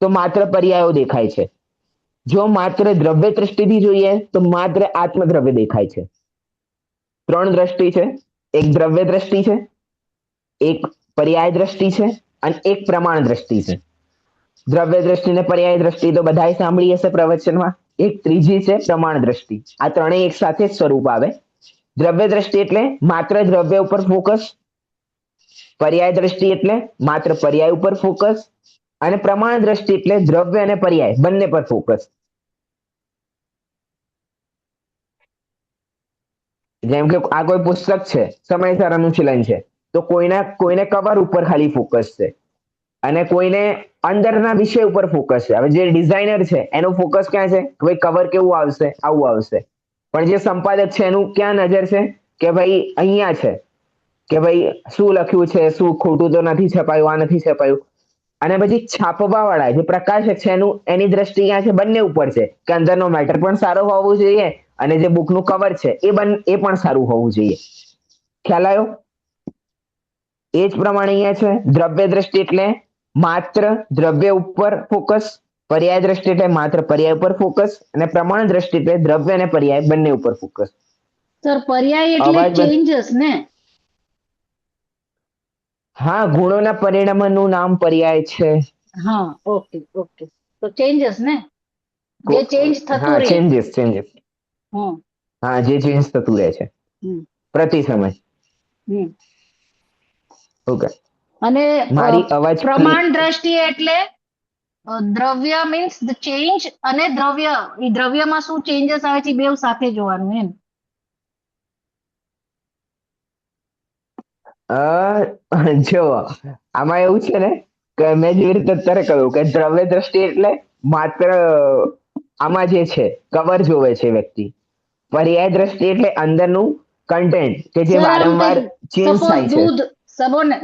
તો માત્ર પર્યાયો દેખાય છે. જો માત્ર દ્રવ્ય દ્રષ્ટિથી જોઈએ તો માત્ર આત્મદ્રવ્ય દેખાય છે. 3 દ્રષ્ટિ છે. એક દ્રવ્ય દ્રષ્ટિ છે, એક પર્યાય દ્રષ્ટિ છે અને એક પ્રમાણ દ્રષ્ટિ છે. દ્રવ્ય દ્રષ્ટિ ને પર્યાય દ્રષ્ટિ તો બધાએ સાંભળી હશે પ્રવચનમાં. એક ત્રીજી છે પ્રમાણ દ્રષ્ટિ. આ ત્રણેય એક સાથે જ સ્વરૂપ આવે. દ્રવ્ય દ્રષ્ટિ એટલે માત્ર દ્રવ્ય ઉપર ફોકસ, પર્યાય દ્રષ્ટિ એટલે માત્ર પર્યાય ઉપર ફોકસ, અને પ્રમાણ દ્રષ્ટિ એટલે દ્રવ્ય અને પર્યાય બંને પર ફોકસ. જેમ કે આ કોઈ પુસ્તક છે, સમયસર અનુશીલન છે, તો કોઈને કવર ઉપર ખાલી ફોકસ છે અને કોઈને અંદરના વિષય ઉપર ફોકસ છે. હવે જે ડિઝાઇનર છે એનું ફોકસ ક્યાં છે કે ભાઈ કવર કેવું આવશે, આવું આવશે. પણ જે સંપાદક છે એનું ક્યાં નજર છે કે ભાઈ અહીંયા છે, કે ભાઈ શું લખ્યું છે, શું ખોટું તો નથી છપાયું, આ નથી છપાયું. અને પછી છાપવા વાળા જે પ્રકાશક છે એની દ્રષ્ટિ ક્યાં છે, બંને ઉપર છે કે અંદરનો મેટર પણ સારો હોવો જોઈએ અને જે બુકનું કવર છે એ પણ સારું હોવું જોઈએ. ખ્યાલ આવ્યો? એ જ પ્રમાણે અહીંયા છે દ્રવ્ય દ્રષ્ટિ એટલે માત્ર દ્રવ્ય ઉપર ફોકસ, પર્યાય દ્રષ્ટિ એટલે માત્ર પર્યાય ઉપર ફોકસ, અને પ્રમાણ દ્રષ્ટિ એટલે દ્રવ્ય અને પર્યાય બંને ઉપર ફોકસ. સર પર્યાય એટલે અવાજ બંધ. ચેન્જીસ ને? હા, ગુણોના પરિણામનું નામ પર્યાય છે. હા, ઓકે ઓકે. તો ચેન્જીસ ને, જે ચેન્જ થતું હા, રહે. ચેન્જીસ. હમ હા, જે ચેન્જ થતું રહે છે હમ પ્રતિ સમય. હમ. ઓકે. અને મારી અવાજ પ્રમાણ દ્રષ્ટિએ એટલે દ્રવ્ય મીન્સ ધ ચેન્જ, અને દ્રવ્ય, એ દ્રવ્યમાં શું ચેન્જીસ આવે છે બેવ સાથે જોવાનું એમ. જો આમાં એવું છે ને કે મેં જેવી રીતે અત્યારે કહ્યું કે દ્રવ્ય દ્રષ્ટિ એટલે માત્ર આમાં જે છે કવર જોવે છે વ્યક્તિ. પર્યાય દ્રષ્ટિ એટલે અંદરનું કન્ટેન્ટ કે જે સર આમ વારંવાર કઈ ચેન્જ સપોઝ થાય છે. દૂધ,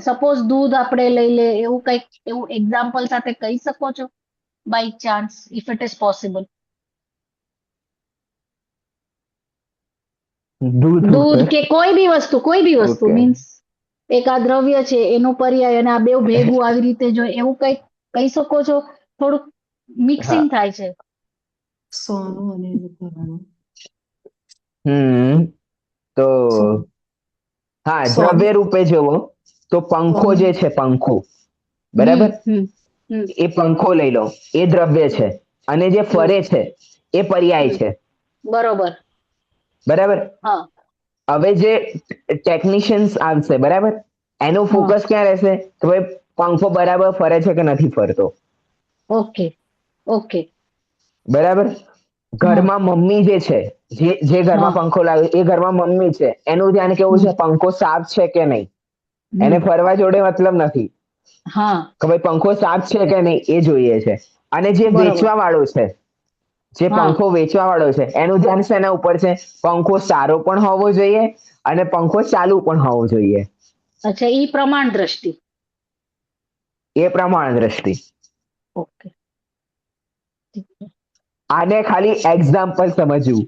સપોઝ દૂધ આપણે લઈ લે, એવું કઈક એવું એક્ઝામ્પલ સાથે કહી શકો છો by chance, if it is possible? દૂધ કે કોઈ બી વસ્તુ Okay. મીન્સ એક આ દ્રવ્ય છે એનું પર્યાય અને આ બેવ ભેગું આવી રીતે જો એવું કઈક કહી શકો છો? થોડુંક મિક્સિંગ થાય છે. સોનું અને એનું ઘરેણું. તો હા, દ્રવ્ય રૂપે જોવો તો પંખો જે છે, પંખો, બરાબર, એ પંખો લઈ લો, એ દ્રવ્ય છે, અને જે ફરે છે એ પર્યાય છે. બરોબર. બરાબર. હા. હવે જે ટેકનિશિયન્સ આવશે, બરાબર, એનું ફોકસ ક્યાં રહેશે કે ભાઈ પંખો બરાબર ફરે છે કે નથી ફરતો. Okay okay. બરાબર. ઘરમાં મમ્મી જે છે, જે ઘરમાં પંખો લાવે એ ઘરમાં મમ્મી છે, એનું ધ્યાન કેવું છે પંખો સાફ છે કે નહીં. એને ફરવા જોડે મતલબ નથી હા, કે ભાઈ પંખો સાફ છે કે નહીં એ જોઈએ છે. અને જે બરોબર. વેચવા વાળો છે, જે હા. પંખો વેચવા વાળો છે, એનું ધ્યાન શેના ઉપર છે? પંખો સારો પણ હોવો જોઈએ અને પંખો ચાલુ પણ હોવો જોઈએ. અચ્છા, ઈ પ્રમાણ દ્રષ્ટિ. એ પ્રમાણ દ્રષ્ટિ. ઓકે. આને ખાલી એક્ઝામ્પલ સમજવું,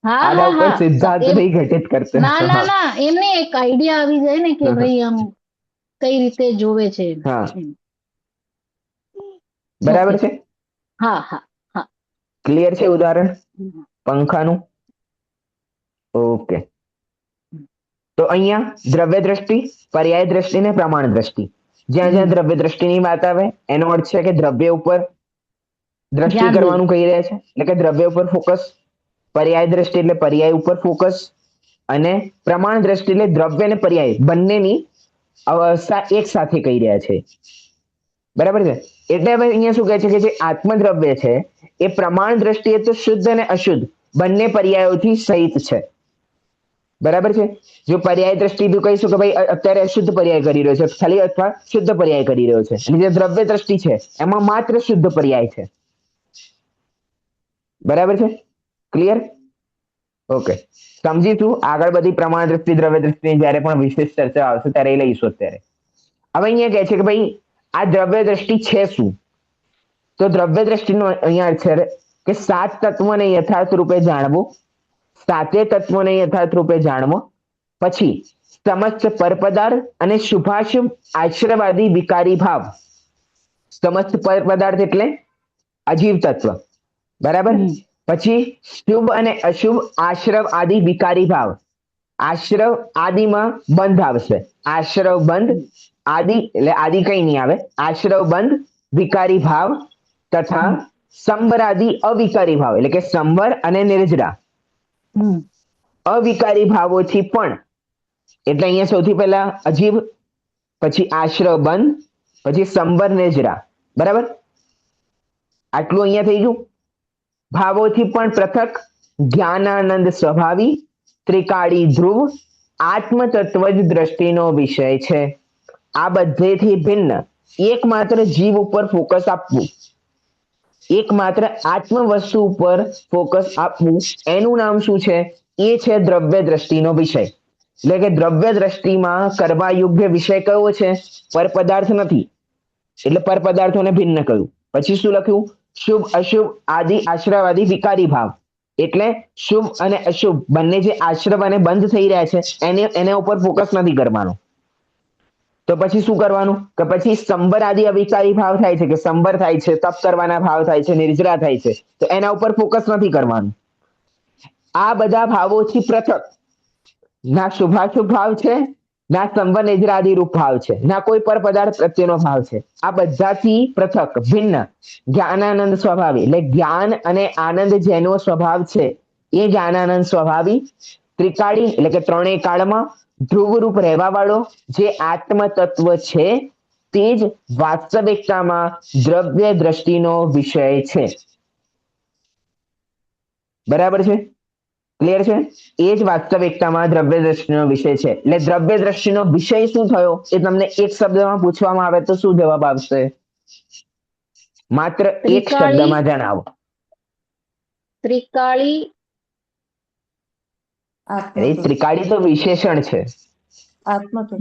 હા આના હા ઉપર હા. સિદ્ધાંત નહીં ઘટિત કરતો. ના ના ના, એમને એક આઈડિયા આવી જાય ને કે ભાઈ આમ કઈ રીતે જોવે છે. હા, બરાબર છે. હા હા હા. ક્લિયર છે ઉદાહરણ પંખાનું? ઓકે. તો અહીંયા દ્રવ્ય દ્રષ્ટિ, પર્યાય દ્રષ્ટિ ને પ્રમાણ દ્રષ્ટિ. જ્યાં જ્યાં દ્રવ્ય દ્રષ્ટિની વાત આવે એનો અર્થ છે કે દ્રવ્ય ઉપર દ્રષ્ટિ ધ્યાન દે. કરવાનું કહી રહ્યા છે, એટલે કે દ્રવ્ય ઉપર ફોકસ. પર્યાય દ્રષ્ટિ એટલે પર્યાય ઉપર ફોકસ, અને પ્રમાણ દ્રષ્ટિ એટલે દ્રવ્ય અને પર્યાય બંનેની અવસ્થા એક સાથે કહી રહ્યા છે. બરાબર છે. એટલે હવે અહીંયા શું કહે છે કે જે આત્મદ્રવ્ય છે એ પ્રમાણ દ્રષ્ટિએ તો શુદ્ધ અને અશુદ્ધ બંને પર્યાયોથી સહિત છે. બરાબર છે. જો પર્યાય દ્રષ્ટિ કહીશું કે ભાઈ અત્યારે અશુદ્ધ પર્યાય કરી રહ્યો છે ખાલી, અથવા શુદ્ધ પર્યાય કરી રહ્યો છે, અને જે દ્રવ્ય દ્રષ્ટિ છે એમાં માત્ર શુદ્ધ પર્યાય છે. બરાબર છે. ક્લિયર? ઓકે. સમજીશું. આગળ બધી પ્રમાણ દ્રષ્ટિ, દ્રવ્ય દ્રષ્ટિની જ્યારે પણ વિશેષ ચર્ચા આવશે ત્યારે એ લઈશું. અત્યારે હવે અહીંયા કહે છે કે ભાઈ આ દ્રવ્ય દ્રષ્ટિ છે શું? તો દ્રવ્ય દ્રષ્ટિનો અહીંયા અર્થ છે કે 7 તત્વોને યથાર્થ રૂપે જાણવું, 7 તત્વોને યથાર્થ રૂપે જાણવો, પછી સમસ્ત પરપદાર્થ અને શુભાશુભ આશ્રવાદી વિકારી ભાવ. સમસ્ત પરપદાર્થ એટલે અજીવ તત્વ, બરાબર. પછી શુભ અને અશુભ આશ્રવ આદિ વિકારી ભાવ. આશ્રવ આદિમાં બંધ આવશે, આશ્રવ બંધ, આદિ એટલે આદિ કઈ નહીં આવે, આશ્રવ બંધ વિકારી ભાવ તથા સંવરાદી અવિકારી ભાવ એટલે કે સંવર અને નિર્જરા અવિકારી ભાવોથી પણ, એટલે અહીંયા સૌથી પહેલા અજીબ, પછી આશ્રવ બંધ, પછી સંવર નિર્જરા. બરાબર, આટલું અહીંયા થઈ ગયું. ભાવોથી પણ પૃથક જ્ઞાનાનંદ સ્વભાવી ત્રિકાળી ધ્રુવ આત્મતત્વ જ દ્રષ્ટિનો વિષય છે. આ બધેથી ભિન્ન એકમાત્ર જીવ ઉપર ફોકસ આપવું, એકમાત્ર આત્મ વસ્તુ ઉપર ફોકસ આપવું, એનું નામ શું છે? એ છે દ્રવ્ય દ્રષ્ટિનો વિષય. એટલે કે દ્રવ્ય દ્રષ્ટિમાં કરવા યોગ્ય વિષય કયો છે? પર પદાર્થ નથી, એટલે પર પદાર્થોને ભિન્ન કહ્યું. પછી શું લખ્યું? શુભ અશુભ આદિ આશ્રવાદી વિકારી ભાવ, એટલે શુભ અને અશુભ બંને જે આશ્રવ અને બંધ થઈ રહ્યા છે એના ઉપર ફોકસ નથી કરવાનો. તો પછી શું કરવાનું? કે પછી સંવર આદિ અવિકારી ભાવ થાય છે, કે સંવર થાય છે, તપ કરવાના ભાવ થાય છે, નિર્જરા થાય છે, તો એના ઉપર ફોકસ નથી કરવાનું. આ બધા ભાવોથી પૃથક ના શુભાશુભ ભાવ છે, ના સંવર નિર્જરા આદિ રૂપ ભાવ છે, ના કોઈ પર પદાર્થ પ્રત્યેનો ભાવ છે. આ બધાથી પૃથક ભિન્ન જ્ઞાનાનંદ સ્વભાવી, એટલે જ્ઞાન અને આનંદ જેનો સ્વભાવ છે એ જ્ઞાનાનંદ સ્વભાવી ત્રિકાળી, એટલે કે ત્રણેય કાળમાં ધ્રુવરૂપ રહેવા વાળો જે આત્મ તત્વ છે તે જ વાસ્તવિકતામાં દ્રવ્ય દ્રષ્ટિનો વિષય છે. બરાબર છે? ક્લિયર છે? એ જ વાસ્તવિકતામાં દ્રવ્ય દ્રષ્ટિનો વિષય છે. એટલે દ્રવ્ય દ્રષ્ટિનો વિષય શું થયો એ તમને એક શબ્દમાં પૂછવામાં આવે તો શું જવાબ આવશે? માત્ર એક શબ્દમાં જણાવો. ત્રિકાળી. એ ત્રિકાળી તો વિશેષણ છે.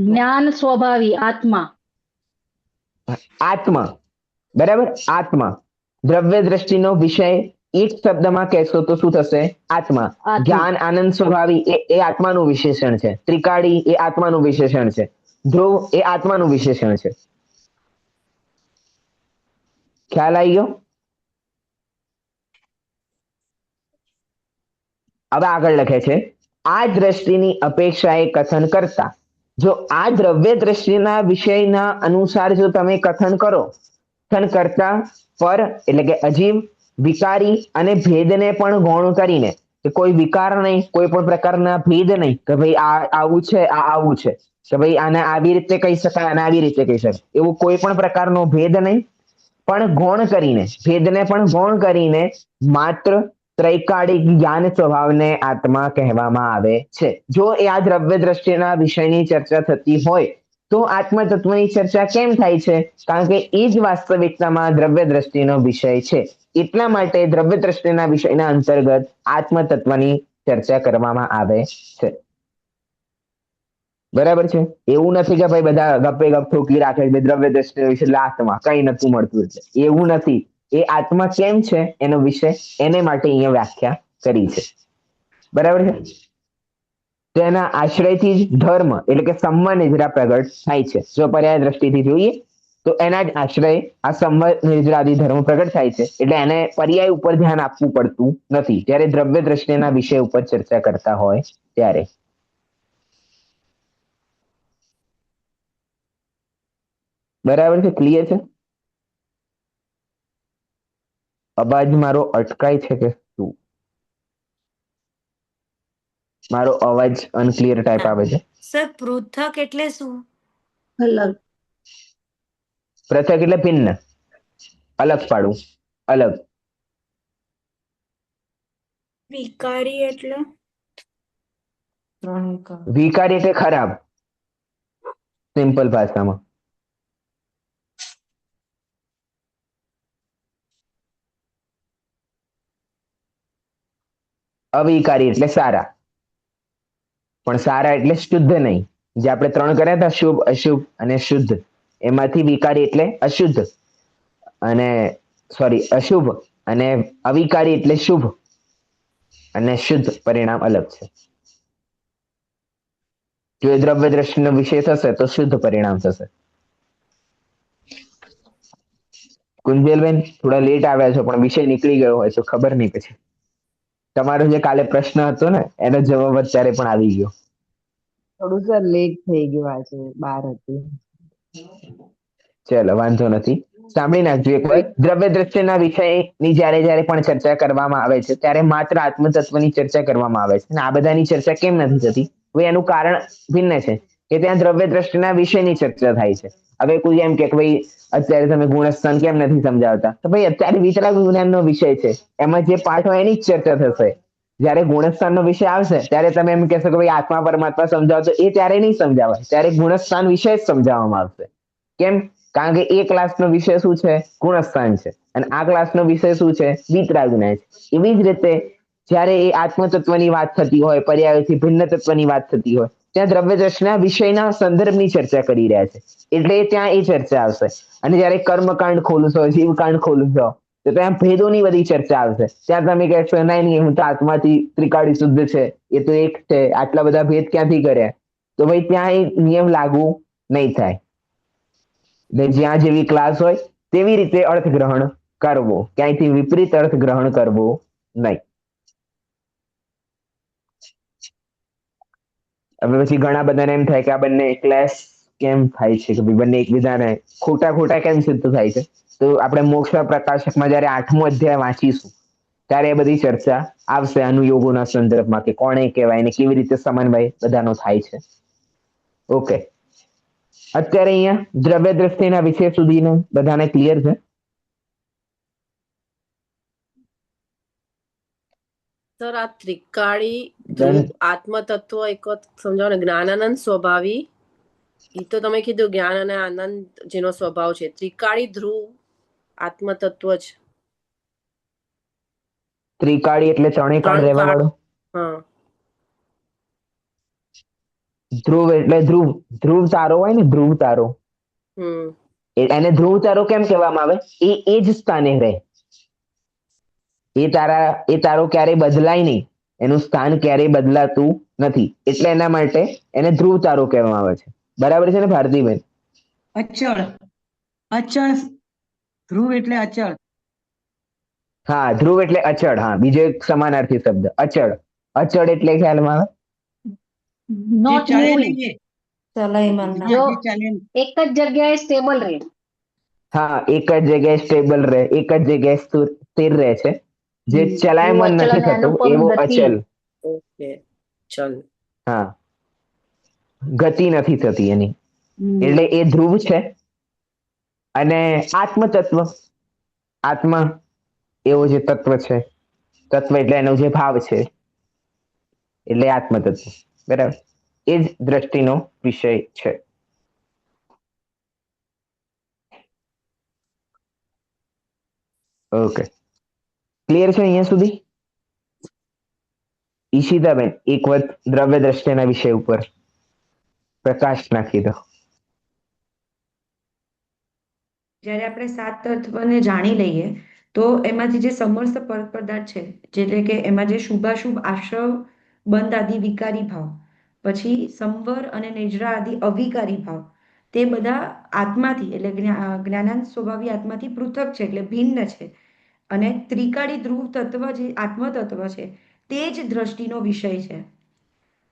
જ્ઞાન સ્વભાવી આત્મા. આત્મા, બરાબર, આત્મા. દ્રવ્ય દ્રષ્ટિનો વિષય એક શબ્દમાં કહેશો તો શું થશે? આત્મા. જ્ઞાન આનંદ સ્વભાવી એ આત્માનું વિશેષણ છે. ત્રિકાળી એ આત્માનું વિશેષણ છે. ધ્રુવ એ આત્માનું વિશેષણ છે. ખ્યાલ આવી ગયો? હવે આગળ લખે છે, આ દ્રષ્ટિની અપેક્ષાએ કથન કરતા, જો આ દ્રવ્ય દ્રષ્ટિના વિષયના અનુસાર જો તમે કથન કરો, કથન કરતા પર એટલે કે અજીવ, વિકારી અને ભેદને પણ ગૌણ કરીને, કે કોઈ વિકાર નહીં, કોઈ પણ પ્રકારના ભેદ નહીં, કે ભાઈ આ આવું છે, આ આવું છે, કે ભાઈ આને આવી રીતે કહી શકાય, આને આવી રીતે કહી શકાય, એવું કોઈ પણ પ્રકારનો ભેદ નહીં, પણ ગૌણ કરીને, ભેદને પણ ગૌણ કરીને માત્ર ત્રૈકાળિક જ્ઞાન સ્વભાવને આત્મા કહેવામાં આવે છે. જો એ આ દ્રવ્ય દ્રષ્ટિના વિષયની ચર્ચા થતી હોય તો આત્મ તત્વની ચર્ચા કેમ થાય છે? કારણ કે એ જ વાસ્તવિકતામાં દ્રવ્ય દ્રષ્ટિનો વિષય છે. એટલા માટે દ્રવ્ય દ્રષ્ટિના વિષયના અંતર્ગત આત્મ તત્વની ચર્ચા કરવામાં આવે છે. બરાબર છે? એવું નથી કે ભાઈ બધા ગપે ગપ ઠોકી રાખે છે દ્રવ્ય દ્રષ્ટિ વિશે, એટલે આત્મા કઈ નથી મળતું, એટલે એવું નથી. એ આત્મા કેમ છે એનો વિષય, એને માટે અહીંયા વ્યાખ્યા કરી છે. બરાબર છે? તેના આશ્રયથી જ ધર્મ એટલે કે સંવર નિર્જરા પ્રગટ થાય છે. જો પર્યાય દ્રષ્ટિથી જોઈએ તો એના જ આશ્રય આ સંવર નિર્જરાદી ધર્મ પ્રગટ થાય છે. એટલે એને પર્યાય ઉપર ધ્યાન આપવું પડતું નથી જ્યારે દ્રવ્ય દ્રષ્ટિના વિષય ઉપર ચર્ચા કરતા હોય ત્યારે. બરાબર છે? ક્લિયર છે? અવાજ મારો અટકાય છે કે શું? મારો અવાજ અનક્લિયર ટાઈપ આવે છે. સર પૃથક એટલે શું? અલગ. પૃથક એટલે ભિન્ન, અલગ પાડવું, અલગ. વિકારી એટલે? વિકારી એટલે ખરાબ, સિમ્પલ ભાષામાં. અવિકારી એટલે સારા, પણ સારા એટલે શુદ્ધ નહીં. જે આપણે ત્રણ કર્યા હતા, શુભ, અશુભ અને શુદ્ધ, એમાંથી વિકારી એટલે અશુદ્ધ અને અશુભ, અને અવિકારી એટલે શુભ અને શુદ્ધ પરિણામ અલગ છે. જો એ દ્રવ્ય દ્રષ્ટિનો વિષય થશે તો શુદ્ધ પરિણામ થશે. કુંજલબેન થોડા લેટ આવ્યા છો, પણ વિષય નીકળી ગયો હોય તો ખબર નહીં. પછી તમારો જે કાલે પ્રશ્ન હતો ને એનો જવાબ અત્યારે પણ આવી ગયો. થોડું સર લેટ થઈ ગયું, આજે 12 હતી. ચલો વાંધો નથી. સાંભળી નાખજો એક વાર. દ્રવ્ય દ્રષ્ટિના વિષયની જ્યારે જ્યારે પણ ચર્ચા કરવામાં આવે છે ત્યારે માત્ર આત્મતત્વની ચર્ચા કરવામાં આવે છે, અને આ બધાની ચર્ચા કેમ નથી થતી? ભાઈ એનું કારણ ભિન્ન છે કે ત્યાં દ્રવ્ય દ્રષ્ટિના વિષયની ચર્ચા થાય છે. હવે કોઈ એમ કે ભાઈ અત્યારે તમે ગુણસ્થાન કેમ નથી સમજાવતા? તો ભાઈ અત્યારે વિતરાગ વિજ્ઞાનનો વિષય છે, એમાં જે પાઠ હોય એની જ ચર્ચા થશે. જ્યારે ગુણસ્થાનનો વિષય આવશે ત્યારે તમે એમ કહેશો કે ભાઈ આત્મા પરમાત્મા સમજાવો, તો એ ત્યારે નહીં સમજાવાય, ત્યારે ગુણસ્થાન વિષય જ સમજાવવામાં આવશે. કેમ? કારણ કે એ ક્લાસનો વિષય શું છે? ગુણસ્થાન છે, અને આ ક્લાસનો વિષય શું છે? વિતરાગ વિજ્ઞાન છે. એવી જ રીતે જ્યારે એ આત્મતત્વની વાત થતી હોય, પર્યાયથી ભિન્ન તત્વની વાત થતી હોય, ત્યાં દ્રવ્ય દ્રષ્ટિના વિષયના સંદર્ભની ચર્ચા કરી રહ્યા છે, એટલે ત્યાં એ ચર્ચા આવશે. અને જ્યારે કર્મકાંડ ખોલશો, જીવકાંડ ખોલશો, તો ત્યાં ભેદોની બધી ચર્ચા આવશે. ત્યાં તમે કહેશો નહીં, હું તો આત્માથી ત્રિકાળી શુદ્ધ છે, એ તો એક છે, આટલા બધા ભેદ ક્યાંથી કર્યા? તો ભાઈ ત્યાં એ નિયમ લાગુ નહીં થાય. જ્યાં જેવી ક્લાસ હોય તેવી રીતે અર્થ ગ્રહણ કરવો, ક્યાંયથી વિપરીત અર્થ ગ્રહણ કરવો નહીં. હવે પછી ઘણા બધાને એમ થાય કે આ બંને ક્લેશ કેમ થાય છે, કે બંને એકબીજાને ખોટા ખોટા કેમ સિદ્ધ થાય છે? તો આપણે મોક્ષ પ્રકાશકમાં જ્યારે 8મો અધ્યાય વાંચીશું ત્યારે એ બધી ચર્ચા આવશે અનુયોગોના સંદર્ભમાં, કે કોણે કહેવાય ને કેવી રીતે સમન્વય બધાનો થાય છે. ઓકે, અત્યારે અહીંયા દ્રવ્ય દ્રષ્ટિના વિષય સુધીનું બધાને ક્લિયર છે? સર આ ત્રિકાળી ધ્રુવ આત્મતત્વ એક વખત સમજાવો ને. જ્ઞાનાનંદ સ્વભાવી, એ તો તમે કીધું જ્ઞાન અને આનંદ જેનો સ્વભાવ છે. ત્રિકાળી ધ્રુવ આત્મતત્વ જ. ત્રિકાળી એટલે ત્રણેય કાળ રહેવા વાળો. હા. ધ્રુવ એટલે ધ્રુવ, ધ્રુવ તારો હોય ને, ધ્રુવ તારો, એને ધ્રુવ તારો કેમ કહેવામાં આવે? એ જ સ્થાને રહે, એ તારો ક્યારેય બદલાય નહીં, એનું સ્થાન ક્યારેય બદલાતું નથી, એટલે એના માટે એને ધ્રુવ તારો કહેવામાં આવે છે. બરાબર છે ને ભારતીબેન? અચળ, અચળ ધ્રુવ એટલે અચળ. હા, ધ્રુવ એટલે અચળ. હા, બીજો એક સમાનાર્થી શબ્દ અચળ. અચળ એટલે ખ્યાલમાં આવે? નોટ મૂવિંગ, જો એક જ જગ્યાએ સ્ટેબલ રહે. હા, એક જ જગ્યાએ સ્ટેબલ રહે, એક જ જગ્યાએ સ્થિર રહે છે, જે ચલાયમાન નથી થતું એવો અચલ. ઓકે, ચલ. હા, ગતિ નથી થતી એની, એટલે એ ધ્રુવ છે. અને આત્મતત્વ, આત્મા એવો જે તત્વ છે, તત્વ એટલે એનો જે ભાવ છે, એટલે આત્મતત્વ. બરાબર, એ જ દ્રષ્ટિનો વિષય છે. ઓકે, ક્લિયર છે અહીંયા સુધી? ઈશિતાબેન, એક વખત દ્રવ્ય દ્રષ્ટિના વિષય ઉપર પ્રકાશ નાખી દો. જ્યારે આપણે 7 તત્વને જાણી લઈએ તો એમાંથી જે સમસ્ત પદાર્થ છે, એટલે કે એમાં જે શુભાશુભ આશ્રવ બંધ આદિ વિકારી ભાવ, પછી સંવર અને નિજરા આદિ અવિકારી ભાવ, તે બધા આત્માથી એટલે જ્ઞાનાનંદ સ્વભાવી આત્માથી પૃથક છે, એટલે ભિન્ન છે. અને ત્રિકાળી ધ્રુવ તત્વ જે આત્મતત્વ છે તે જ દ્રષ્ટિનો વિષય છે.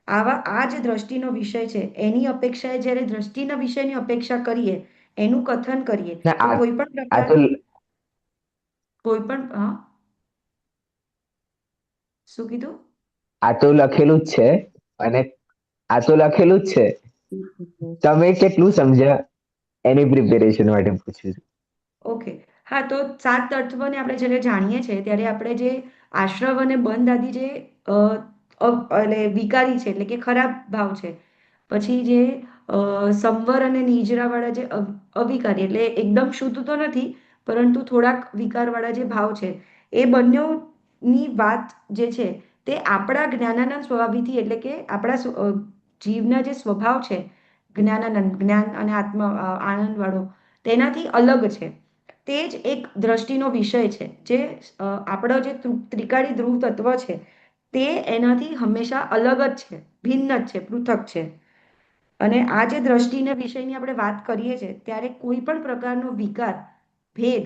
આ જે દ્રષ્ટિનો વિષય છે એની અપેક્ષાએ જ્યારે દ્રષ્ટિના વિષયની અપેક્ષા કરીએ, એનું કથન કરીએ, તો કોઈ પણ પ્રકાર કોઈ પણ શું કીધું? આ તો લખેલું જ છે, અને આ તો લખેલું જ છે, તમે કેટલું સમજ્યા એની પ્રિપેરેશન માટે પૂછ્યું છું. ઓકે, હા, તો 7 તત્વને આપણે જ્યારે જાણીએ છીએ ત્યારે આપણે જે આશ્રવ અને બંધ આદિ જે એટલે વિકારી છે, એટલે કે ખરાબ ભાવ છે, પછી જે સંવર અને નિજરાવાળા જે અવિકારી એટલે એકદમ શુદ્ધ તો નથી પરંતુ થોડાક વિકારવાળા જે ભાવ છે, એ બંનેની વાત જે છે તે આપણા જ્ઞાનાનંદ સ્વભાવથી, એટલે કે આપણા જીવના જે સ્વભાવ છે જ્ઞાનાનંદ, જ્ઞાન અને આનંદ વાળો, તેનાથી અલગ છે. તે જ એક દ્રષ્ટિનો વિષય છે. જે આપણો જે ત્રિકાળી ધ્રુવ તત્વ છે તે એનાથી હંમેશા અલગ જ છે, ભિન્ન જ છે, પૃથક છે. અને આ જે દ્રષ્ટિના વિષયની આપણે વાત કરીએ છીએ ત્યારે કોઈ પણ પ્રકારનો વિકાર, ભેદ,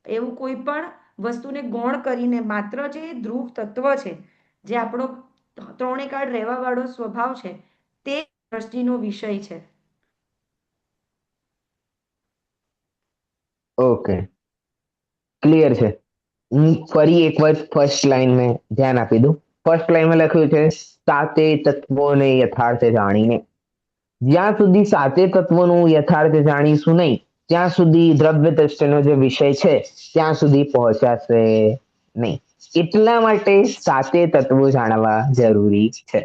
એવું કોઈ પણ વસ્તુને ગૌણ કરીને માત્ર જે ધ્રુવ તત્વ છે, જે આપણો ત્રણેય કાળ રહેવા વાળો સ્વભાવ છે, તે દ્રષ્ટિનો વિષય છે. ઓકે, ક્લિયર છે. હું ફરી એક વાર ફર્સ્ટ લાઈન મેં ધ્યાન આપી દઉં. ફર્સ્ટ લાઈનમાં લખ્યું છે સાતે તત્વોને યથાર્થ જાણીને. જ્યાં સુધી સાતે તત્વોનું યથાર્થ જાણીશું નહીં ત્યાં સુધી દ્રવ્ય દ્રષ્ટિનો જે વિષય છે ત્યાં સુધી પહોંચાશે નહીં. એટલા માટે સાતે તત્વો જાણવા જરૂરી છે.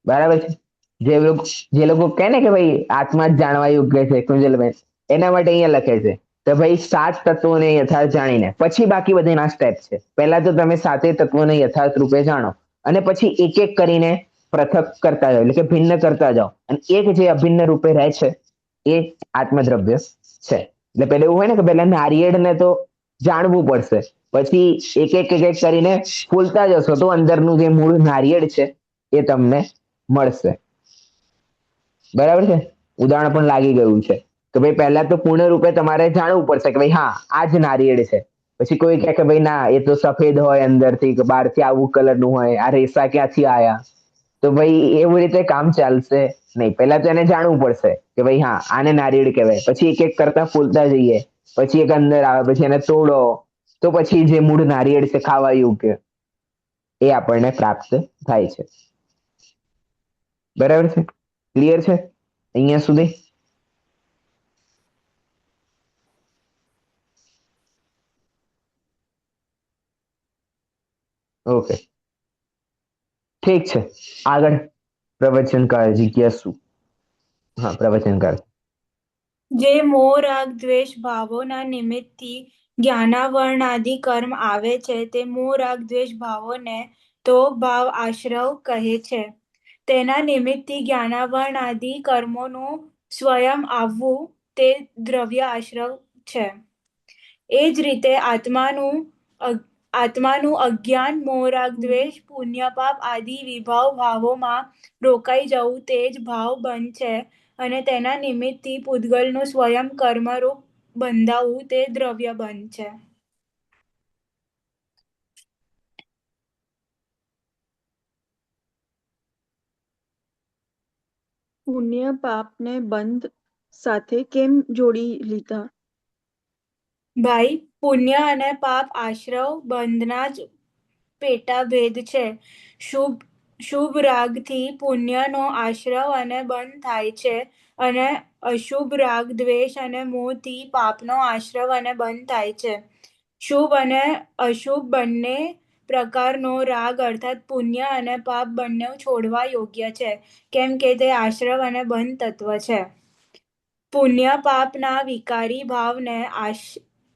બરાબર છે. જે લોકો કહે ને કે ભાઈ આત્મા જ જાણવા યોગ્ય છે કુંજલબેન, એના માટે અહીંયા લખે છે કે ભાઈ 7 તત્વોને યથાર્થ જાણીને પછી બાકી બધાના સ્ટેપ છે. પહેલા તો તમે સાતે તત્વોને યથાર્થ રૂપે જાણો અને પછી એક એક કરીને પૃથક કરતા જાઓ, એટલે કે ભિન્ન કરતા જાઓ, અને એક જે અભિન્ન રૂપે રહે છે એ આત્મદ્રવ્ય છે. એટલે પેલા એવું હોય ને કે પેલા નારિયેળને તો જાણવું પડશે, પછી એક એક કરીને ફૂલતા જશો તો અંદરનું જે મૂળ નારિયેળ છે એ તમને મળશે. બરાબર છે. ઉદાહરણ પણ લાગી ગયું છે કે ભાઈ પહેલા તો પૂર્ણ રૂપે તમારે જાણવું પડશે કે ભાઈ હા આ જ નારિયેળ છે. પછી કોઈ કહે કે ભાઈ ના એ તો સફેદ હોય અંદરથી, કે બહારથી આવું કલરનું હોય, આ રેસા ક્યાંથી આયા, તો ભાઈ એવું રીતે કામ ચાલશે નહીં. પહેલા તો એને જાણવું પડશે કે ભાઈ હા આને નારિયેળ કહેવાય. પછી એક એક કરતા ફૂલતા જઈએ, પછી એક અંદર આવે, પછી એને તોડો, તો પછી જે મૂળ નારિયેળ છે ખાવા યોગ્ય એ આપણને પ્રાપ્ત થાય છે. બરાબર છે. ક્લિયર છે અહીંયા સુધી? ઓકે, ઠીક છે. આગળ પ્રવચનકાર જિજ્ઞાસુ. હા, પ્રવચનકાર. જે મોહ રાગ દ્વેષ ભાવોના નિમિત્તથી જ્ઞાનાવરણાદિ કર્મ આવે છે તે મોહ રાગ દ્વેષ ભાવોને તો ભાવ આશ્રવ કહે છે. તેના નિમિત્તથી જ્ઞાનાવરણાદિ કર્મોનું સ્વયં આવવું તે દ્રવ્ય આશ્રવ છે. એ જ રીતે આત્માનું અજ્ઞાન મોહ રાગ દ્વેષ પુણ્ય પાપ આદિ વિભાવ ભાવોમાં રોકાઈ જવું તે જ ભાવ બંધ છે, અને તેના નિમિત્તથી પૂતગલનું સ્વયં કર્મરૂપ બંધાવું તે દ્રવ્ય બંધ છે. પુણ્ય પાપને બંધ સાથે કેમ જોડી લીધા? ભાઈ, પુણ્ય અને પાપ આશ્રવ બંધના જ પેટાભેદ છે. શુભ રાગથી પુણ્યનો આશ્રવ અને બંધ થાય છે, અને અશુભ રાગ દ્વેષ અને મોહથી પાપનો આશ્રવ અને બંધ થાય છે. શુભ અને અશુભ બંને પ્રકારનો રાગ અર્થાત પુણ્ય અને પાપ બંને છોડવા યોગ્ય છે, કેમ કે તે આશ્રવ અને બંધ તત્વ છે. પુણ્ય પાપના વિકારી ભાવને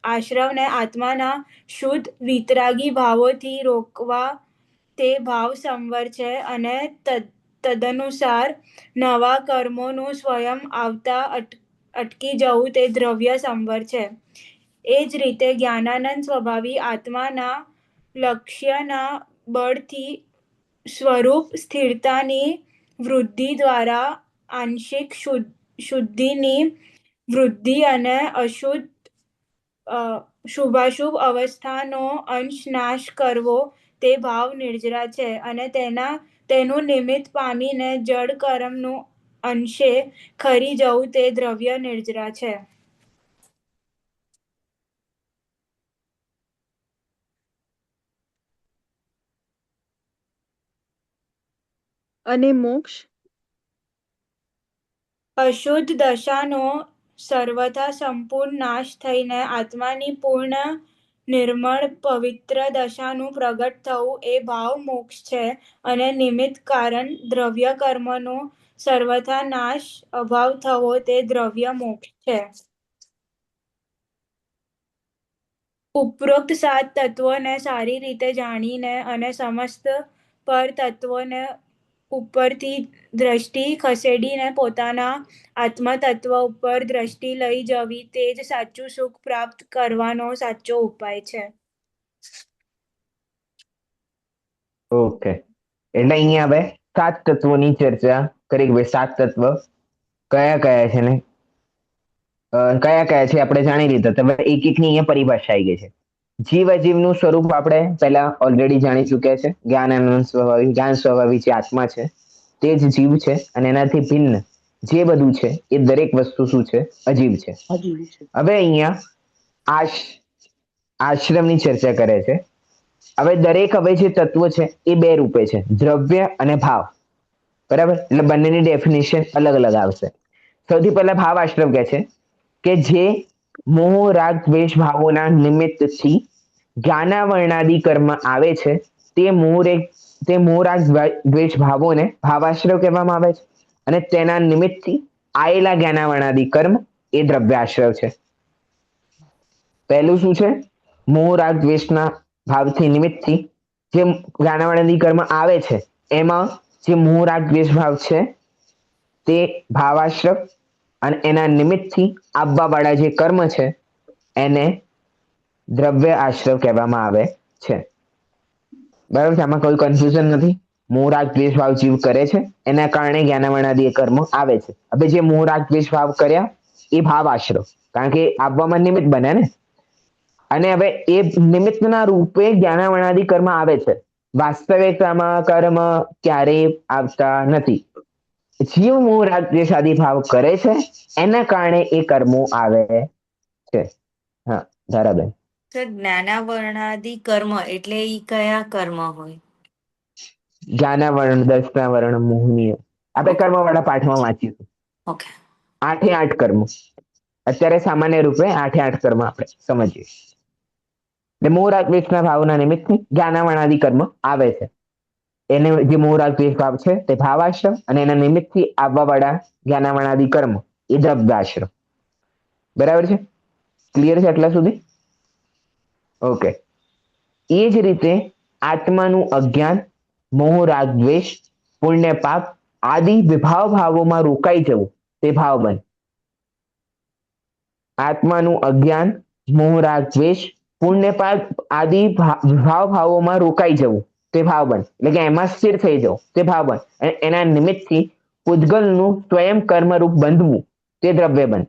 આશ્રવને આત્માના શુદ્ધ વિતરાગી ભાવોથી રોકવા તે ભાવ સંવર છે, અને તદનુસાર નવા કર્મોનું સ્વયં આવતા અટકી જવું તે દ્રવ્ય સંવર છે. એ જ રીતે જ્ઞાનાનંદ સ્વભાવી આત્માના લક્ષ્યના બળથી સ્વરૂપ સ્થિરતાની વૃદ્ધિ દ્વારા આંશિક શુદ્ધિની વૃદ્ધિ અને શુભાશુભ અવસ્થાનો અંશ નાશ કરવો તે ભાવ નિર્જરા છે, અને તેનું નિમિત્ત પામીને જડ કર્મનું અંશે ખરી જવું તે દ્રવ્ય નિર્જરા છે. અને મોક્ષ? અશુદ્ધ દશાનો સર્વથા સંપૂર્ણ નાશ થઈને આત્માની પૂર્ણ નિર્મળ પવિત્ર દશાનું પ્રગટ થવું એ ભાવ મોક્ષ છે, અને નિમિત્ત કારણ દ્રવ્ય કર્મનો સર્વથા નાશ અભાવ થવો તે દ્રવ્ય મોક્ષ છે. ઉપરોક્ત 7 તત્વોને સારી રીતે જાણીને અને સમસ્ત પર તત્વોને ઉપરથી દ્રષ્ટિ ખસેડીને પોતાના આત્મતત્વ ઉપર દ્રષ્ટિ લઈ જવી તે જ સાચું સુખ પ્રાપ્ત કરવાનો સાચો ઉપાય છે. ઓકે, એટલે અહીંયા હવે 7 તત્વોની ચર્ચા કરી કે ભાઈ 7 તત્વ કયા કયા છે ને કયા કયા છે આપણે જાણી લીધા. તમે એક એકની અહીંયા પરિભાષા આવી ગઈ છે. જીવ અજીવનું સ્વરૂપ આપણે પહેલા ઓલરેડી જાણી ચૂક્યા છે. જ્ઞાન સ્વભાવી જે આત્મા છે તે જ જીવ છે, અને એનાથી ભિન્ન જે બધું છે એ દરેક વસ્તુ શું છે? અજીવ છે. હવે અહીંયા આશ્રમની ચર્ચા કરે છે. હવે દરેક હવે જે તત્વો છે એ બે રૂપે છે, દ્રવ્ય અને ભાવ. બરાબર, એટલે બંનેની ડેફિનેશન અલગ અલગ આવશે. સૌથી પહેલા ભાવ આશ્રમ કહે છે કે જે મોહ રાગ દ્વેષ ભાવોના નિમિત્તથી જ્ઞાનાવરણાદિ કર્મ આવે છે તે મોહ રાગ દ્વેષ ભાવોને ભાવાશ્રવ કહેવામાં આવે છે, અને તેના નિમિત્તથી આયેલા જ્ઞાનાવરણાદિ કર્મ એ દ્રવ્યાશ્રવ છે. પહેલું શું છે? મોહ રાગ દ્વેષના ભાવથી નિમિત્તથી જે જ્ઞાનાવરણાદિ કર્મ આવે છે એમાં જે મોહ રાગ દ્વેષ ભાવ છે તે ભાવાશ્રવ, અને એના નિમિત્તથી આવવાવાળા જે કર્મ છે એને દ્રવ્ય આશ્રવ કહેવામાં આવે છે. બરાબર છે? આમાં કોઈ કન્ફ્યુઝન નથી. મોહ રાગ દ્વેષ ભાવ જીવ કરે છે એના કારણે જ્ઞાનાવરણાદિ કર્મો આવે છે. હવે જે મોહ રાગ દ્વેષ ભાવ કર્યા એ ભાવ આશ્રવ, કારણ કે આવવામાં નિમિત્ત બને ને, અને હવે એ નિમિત્તના રૂપે જ્ઞાનાવરણાદિ કર્મ આવે છે. વાસ્તવિકતામાં કર્મ ક્યારેય આવતા નથી. જીવ મોહ રાગ દ્વેષ આદિ ભાવ કરે છે એના કારણે એ કર્મો આવે છે. હા, ધારાબેન. સર, જ્ઞાનાવરણાદિ કર્મ એટલે ઈ કયા કર્મ હોય? જ્ઞાનાવરણ, દર્શનાવરણ, મોહનીય. આપણે કર્મવાળા પાઠમાં વાંચીશું. ઓકે. 8 કર્મો. અત્યારે સામાન્ય રૂપે 8 કર્મ આપણે સમજીએ. એટલે મોહ રાગ દ્વેષના ભાવના નિમિત્તથી જ્ઞાનાવરણાદિ કર્મ આવે છે. એને જે મોહ રાગ દ્વેષ ભાવ છે તે ભાવાશ્રમ, અને એના નિમિત્તથી આવવાવાળા જ્ઞાનાવરણાદિ કર્મ એ દ્રવ્યાશ્રમ. બરાબર છે? ક્લિયર છે આટલા સુધી? ઓકે. એ જ રીતે આત્માનું અજ્ઞાન, મોહ રાગ દ્વેષ, પુણ્ય પાપ આદિ વિભાવ ભાવોમાં રોકાઈ જવું તે ભાવબંધ. આત્માનું અજ્ઞાન, મોહ રાગ દ્વેષ, પુણ્ય પાપ આદિ વિભાવ ભાવોમાં રોકાઈ જવું તે ભાવબંધ, એટલે કે એમાં સ્થિર થઈ જવું તે ભાવબંધ, અને એના નિમિત્તથી પૂતગલનું સ્વયં કર્મરૂપ બંધવું તે દ્રવ્યબંધ.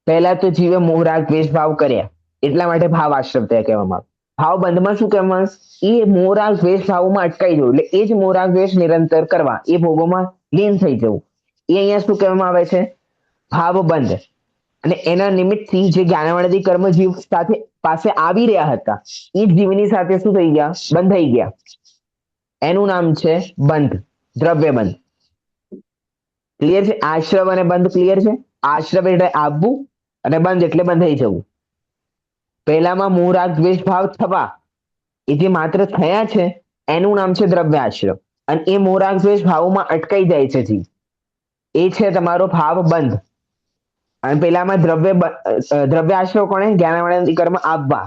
પહેલા તો જીવે મોહ રાગ દ્વેષ ભાવ કર્યા એટલા માટે ભાવ આશ્રમ કહેવામાં આવે. ભાવ બંધમાં શું કહેવામાં આવે? એ મોહ રાગ દ્વેષ ભાવોમાં અટકાઈ જવું, એટલે એ જ મોહ રાગ દ્વેષ નિરંતર કરવા, એ ભોગોમાં લીન થઈ જવું, એ અહીંયા શું કહેવામાં આવે છે? ભાવ બંધ. અને એના નિમિત્તથી જે જ્ઞાનાવરણાદિ કર્મ જીવ સાથે પાસે આવી રહ્યા હતા એ જીવની સાથે શું થઈ ગયા? બંધાઈ ગયા. એનું નામ છે બંધ, દ્રવ્ય બંધ. ક્લિયર છે? આશ્રવ અને બંધ ક્લિયર છે? આશ્રવ એટલે આવવું, અને બંધ એટલે બંધાઈ જવું. પહેલામાં મોહ રાગ દ્વેષ ભાવ થવા, એ જે માત્ર થયા છે એનું નામ છે દ્રવ્ય આશ્રવ, અને એ મોહ રાગ દ્વેષ ભાવોમાં અટકાઈ જાય છે જીવ, એ છે તમારો ભાવ બંધ. અને પેલામાં દ્રવ્ય આશ્રવ કોણે? જ્ઞાનાવરણાદિ કર્મ આવવા,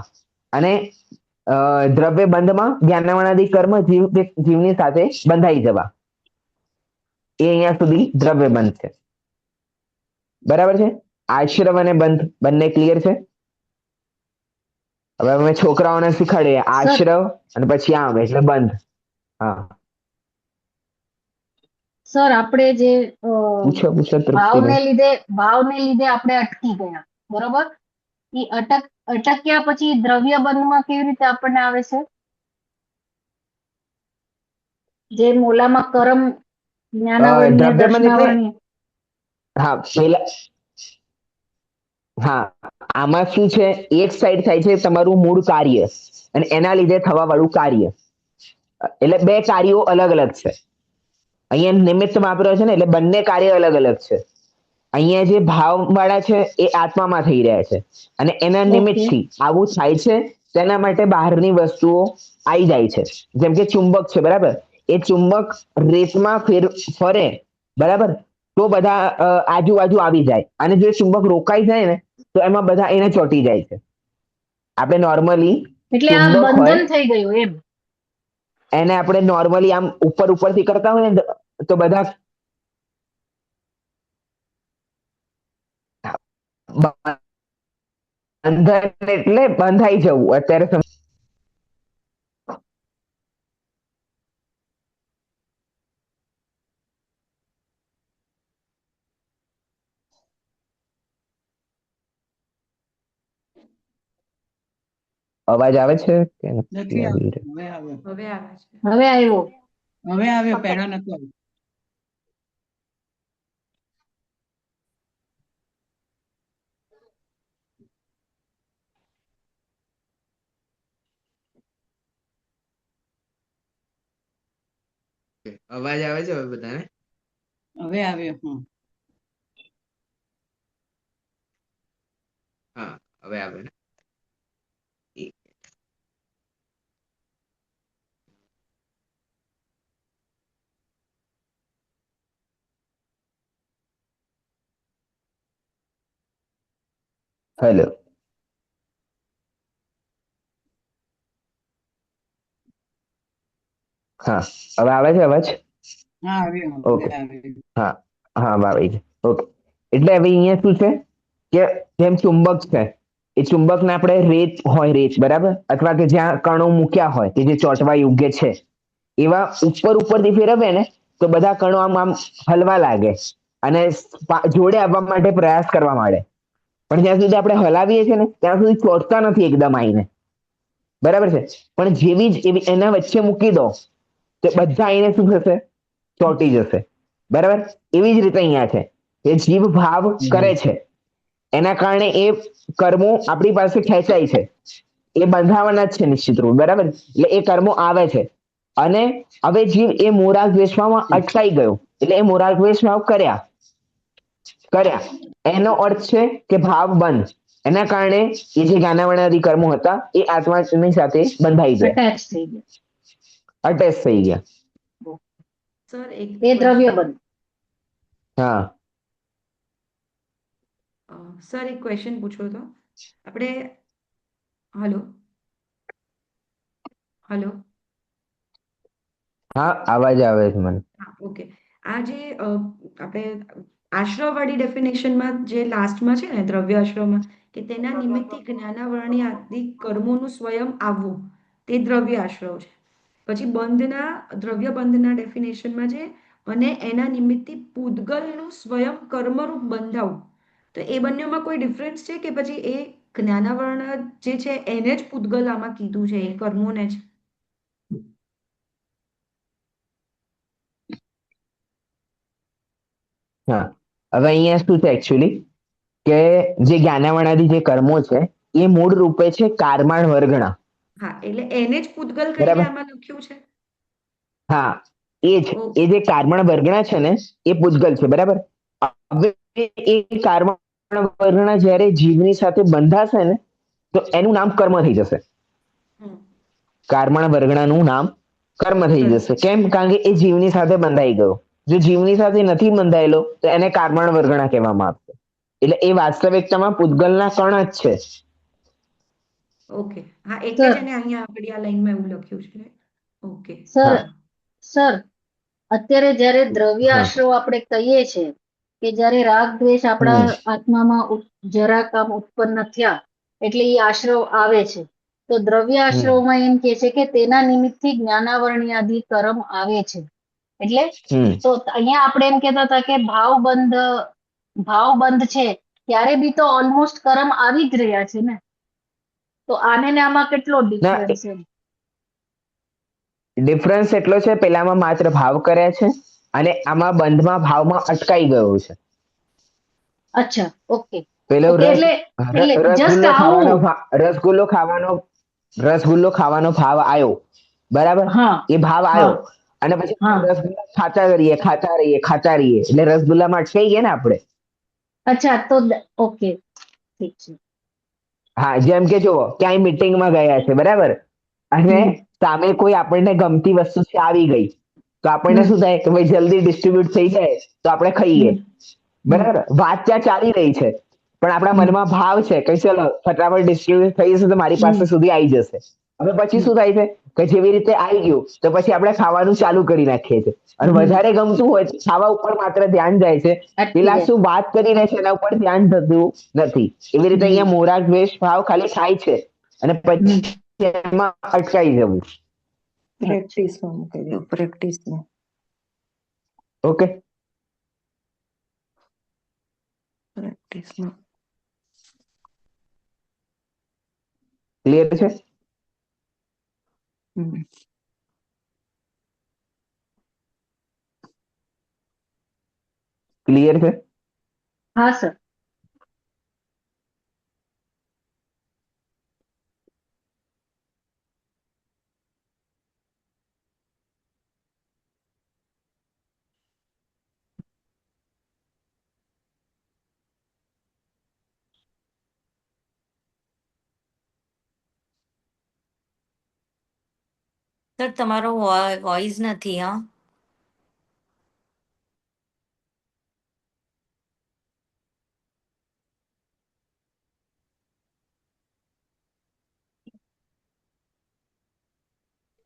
અને દ્રવ્ય બંધમાં જ્ઞાનાવરણાદિ કર્મ જીવની સાથે બંધાઈ જવા. એ અહીંયા સુધી દ્રવ્ય બંધ છે. બરાબર છે? આશ્રવ અને બંધ બંને ક્લિયર છે? હવે અમે છોકરાઓને શીખવાડીએ આશ્રવ અને પછી આમ એટલે બંધ. હા, સર, આપણે જે પૂછો ભાવને લીધે આપણે અટકી ગયા, બરોબર? એ અટક્યા પછી દ્રવ્ય બંધમાં કેવી રીતે આપણને આવે છે? જે મોલામાં કર્મ જ્ઞાનાવરણીય, દ્રવ્ય બંધ એટલે દર્શનાવરણીય. હા, પેલા હા, આમાં શું છે? એક સાઈડ થાય છે તમારું મૂળ કાર્ય, અને એના લીધે થવા વાળું કાર્ય, એટલે બે કાર્યો અલગ અલગ છે. અહીંયા નિમિત્ત વાપર્યો છે ને, એટલે બંને કાર્ય અલગ અલગ છે. અહીંયા જે ભાવ વાળા છે એ આત્મામાં થઈ રહ્યા છે, અને એના નિમિત્તથી આવું થાય છે. તેના માટે બહારની વસ્તુઓ આવી જાય છે. જેમ કે ચુંબક છે, બરાબર? એ ચુંબક રેતમાં ફરે, બરાબર, તો બધા આજુબાજુ આવી જાય, અને જો ચુંબક રોકાઈ જાય ને તો એમાં બધા એને ચોંટી જાય છે. આપણે નોર્મલી એટલે આ બંધન થઈ ગયું એમ. એને આપણે નોર્મલી આમ ઉપરથી કરતા હોય ને તો બધા બંધન એટલે બંધાઈ જવું. અત્યારે અવાજ આવે છે કે નથી આવતો. હવે આવે છે. હવે આવ્યો. હવે આવ્યો, પહેલા નતો આવ્યો. અવાજ આવે છે હવે બધાને? હવે આવ્યો. હા, હવે આવે ને? હેલો. હા, હવે આવે છે અવાજ? હા, આવ્યો. ઓકે. હવે આવ્યો. હા, હા, આવે છે. ઓકે. એટલે હવે અહીંયા શું છે કે જેમ ચુંબક છે, એ ચુંબકને આપણે રેત હોય, રેત બરાબર, અથવા કે જ્યાં કણો મૂક્યા હોય કે જે ચોંટવા યોગ્ય છે, એવા ઉપરથી ફેરવે ને તો બધા કણો આમ આમ હલવા લાગે અને જોડે આવવા માટે પ્રયાસ કરવા માંડે. પણ જ્યાં સુધી આપણે હલાવીએ છીએ ને ત્યાં સુધી ચોંટતા નથી એકદમ આઈને, બરાબર છે. પણ જેવી જ એના વચ્ચે મૂકી દો તો બધા આઈને શું થશે? ચોંટી જશે, બરાબર. એવી જ રીતે અહીંયા છે એ જીવ ભાવ કરે છે, એના કારણે એ કર્મો આપણી પાસે ખેંચાય છે, એ બંધાવાના જ છે નિશ્ચિત રૂપ, બરાબર. એટલે એ કર્મો આવે છે અને હવે જીવ એ મોરાલ દ્વેષમાં અટકાઈ ગયો, એટલે એ મોરાલ દ્વેષ ભાવ કર્યા એનો અર્થ છે કે ભાવ બંધ. એના કારણે એ જે જ્ઞાનાવરણાદી કર્મો હતા એ આત્માની સાથે બંધાઈ ગયા, અટેચ થઈ ગયા. અટેચ થઈ ગયા. સર એક એ દ્રવ્ય ક્વેશ્ચન. બંધ. હા, સર એક ક્વેશ્ચન પૂછવો હતો આપણે. Hello hello. હા, અવાજ આવે છે મને. હા, ઓકે. આ જે આપણે આશ્રવવાળી ડેફિનેશનમાં જે લાસ્ટમાં છે ને દ્રવ્ય આશ્રવમાં, કે તેના નિમિત્તે જ્ઞાનાવરણી આદિ કર્મોનું સ્વયં આવવું, તે દ્રવ્ય આશ્રવ છે. પછી દ્રવ્ય બંધના ડેફિનેશનમાં છે અને એના નિમિત્તે પૂદગલનું સ્વયં કર્મરૂપ બંધાવું. તો એ બંનેમાં કોઈ ડિફરન્સ છે કે પછી એ જ્ઞાનાવરણ જે છે એને જ પૂદગલ આમાં કીધું છે, એ કર્મોને જ? હા, હવે અહીંયા શું છે એકચ્યુઅલી કે જે જ્ઞાનાવરણાદી જે કર્મો છે એ મૂળ રૂપે છે કારમાણ વર્ગણા, હા, એટલે એને જ પૂદગલ કહીને બરાબર. આમાં લખ્યું છે. હા, એ ઓકે. જે કારમણ વર્ગણા છે ને એ પૂજગલ છે, બરાબર. હવે એ કારમણ વર્ગણા જ્યારે જીવની સાથે બંધાશે ને તો એનું નામ કર્મ થઈ જશે. હમ. કારમણ વર્ગણાનું નામ કર્મ થઈ કર્મ. જશે. કેમ? કારણ કે એ જીવની સાથે બંધાઈ ગયો. જો જીવની સાથે નથી બંધાયેલો તો એને કારમણ વર્ગણા કહેવામાં આવશે. એટલે એ વાસ્તવિકતામાં પૂતગલના કણ જ છે. ઓકે. હા, એટલે સર જ એને અહીંયા આગળ આ લાઈનમાં એવું લખ્યું છે. ઓકે. સર હા, સર અત્યારે જ્યારે દ્રવ્ય હા, આશ્રવ આપણે કહીએ છીએ કે જ્યારે રાગ દ્વેષ આપણા હમ, આત્મામાં જરાક આમ ઉત્પન્ન થયા એટલે એ આશ્રવ આવે છે. તો દ્રવ્ય હમ, આશ્રવમાં એમ કે છે કે તેના નિમિત્તથી જ્ઞાનાવરણી આદિ કર્મ આવે છે. એટલે હમ. તો અહીંયા આપણે એમ કહેતા હતા કે ભાવ બંધ છે ત્યારે બી તો ઓલમોસ્ટ કર્મ આવી જ રહ્યા છે ને. તો આને ને આમાં કેટલો ના, ડિફરન્સ છે? ડિફરન્સ એટલો છે, પેલામાં માત્ર ભાવ કર્યા છે અને આમાં બંધમાં ભાવમાં અટકાઈ ગયો છે. અચ્છા, ઓકે. પેલો ઓકે, એટલે એટલે જસ્ટ રસગુલ્લો ખાવાનો આવું. રસગુલ્લો ખાવાનો ભાવ આવ્યો, બરાબર. હા એ ભાવ હા આવ્યો અને પછી હા. રસગુલ્લા ખાતા રહીએ એટલે રસગુલ્લામાં અટકાઈ ગયા ને આપણે. અચ્છા, તો ઓકે, ઠીક છે. હા, જેમ કે જુઓ ક્યાંય મીટિંગમાં ગયા છે, બરાબર, અને હમ સામે કોઈ આપણને ગમતી વસ્તુ છે આવી ગઈ તો આપણને હમ શું થાય કે ભાઈ જલ્દી ડિસ્ટ્રીબ્યુટ થઈ જાય તો આપણે ખાઈએ, હમ હમ બરાબર. વાત ત્યાં ચાલી રહી છે પણ આપણા હમ મનમાં ભાવ છે કે ચલો ફટાફટ ડિસ્ટ્રીબ્યુટ થઈ જશે તો મારી પાસે હમ સુધી આવી જશે. હવે પછી હમ શું થાય છે કે જેવી રીતે આવી ગયું તો પછી આપણે ખાવાનું ચાલુ કરી નાખીએ છીએ અને હમ. વધારે ગમતું હોય તો ખાવા ઉપર માત્ર ધ્યાન જાય છે, અટકી પેલા જાય. શું વાત કરી રહ્યા છે એના ઉપર ધ્યાન થતું નથી. એવી રીતે હમ અહીંયા મોરાર દ્વેષ ભાવ ખાલી થાય છે અને હમ. પછી એમાં અટકાઈ જવું. પ્રેક્ટિસમાં મૂકી દો, પ્રેક્ટિસમાં. ઓકે. પ્રેક્ટિસમાં. ક્લિયર છે? હમ. ક્લિયર છે? હા સર. સર તમારો વોઇસ નથી. હા,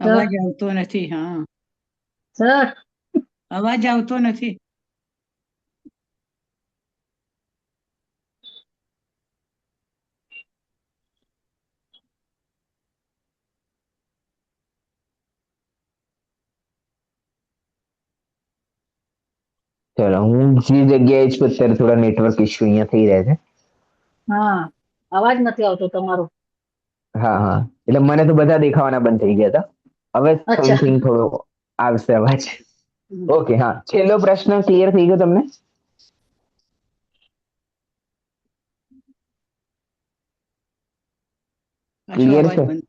અવાજ આવતો નથી. હા, સર અવાજ આવતો નથી. ચલો, હું જે જગ્યાએ છું અત્યારે થોડા નેટવર્ક ઇસ્યુ અહીંયા થઈ રહ્યા છે. હા અવાજ નથી આવતો તમારો. હા હા, એટલે મને તો બધા દેખાવાના બંધ થઈ ગયા હતા. હવે અચ્છા. સમથિંગ થોડો આવશે અવાજ. ઓકે, હા, છેલ્લો પ્રશ્ન ક્લિયર થઈ ગયો તમને? પાછો ક્લિયર અવાજ છે? બંધ.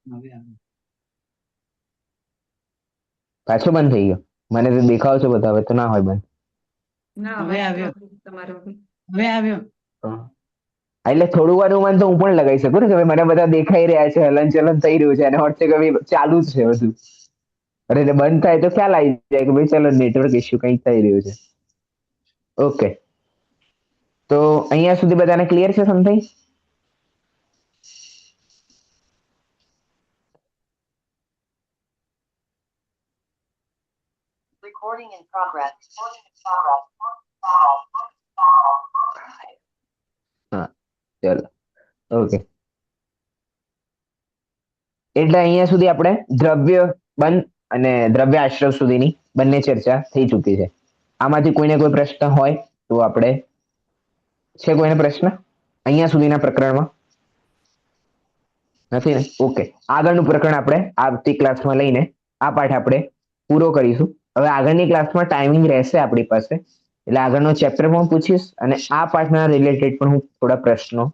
હવે આવ્યો. પાછો બંધ થઈ ગયો? મને તો દેખાવ છે બધા, હવે તો ના હોય બંધ. ના, હવે અવાજ તો આવ્યો. તમારો બી. હવે આવ્યો. હા. એટલે થોડું અનુમાન તો હું પણ લગાવી શકું ને કે ભાઈ મને બધા દેખાઈ રહ્યા છે, હલનચલન થઈ રહ્યું છે અને હોટ કે ભાઈ ચાલુ જ છે બધું. અરે એટલે બંધ થાય તો ખ્યાલ આવી જાય કે ભાઈ ચલો નેટવર્ક ઇસ્યુ કંઈક થઈ રહ્યું છે. ઓકે, તો અહીંયા સુધી બધાને ક્લિયર છે સમથિંગ? હા, ચલો, ઓકે. એટલે અહીંયા સુધી આપણે દ્રવ્ય બંધ અને દ્રવ્ય આશ્રવ સુધીની બંને ચર્ચા થઈ ચૂકી છે. આમાંથી કોઈને કોઈ પ્રશ્ન હોય તો આપણે, છે કોઈને પ્રશ્ન અહીંયા સુધીના પ્રકરણમાં? નથી ને? ઓકે, આગળનું પ્રકરણ આપણે આવતી ક્લાસમાં લઈને આ પાઠ આપણે પૂરો કરીશું. હવે આગળની ક્લાસમાં ટાઈમિંગ રહેશે આપણી પાસે, એટલે આગળનો ચેપ્ટર પણ પૂછીશ અને આ પાઠના રિલેટેડ પણ હું થોડા પ્રશ્નો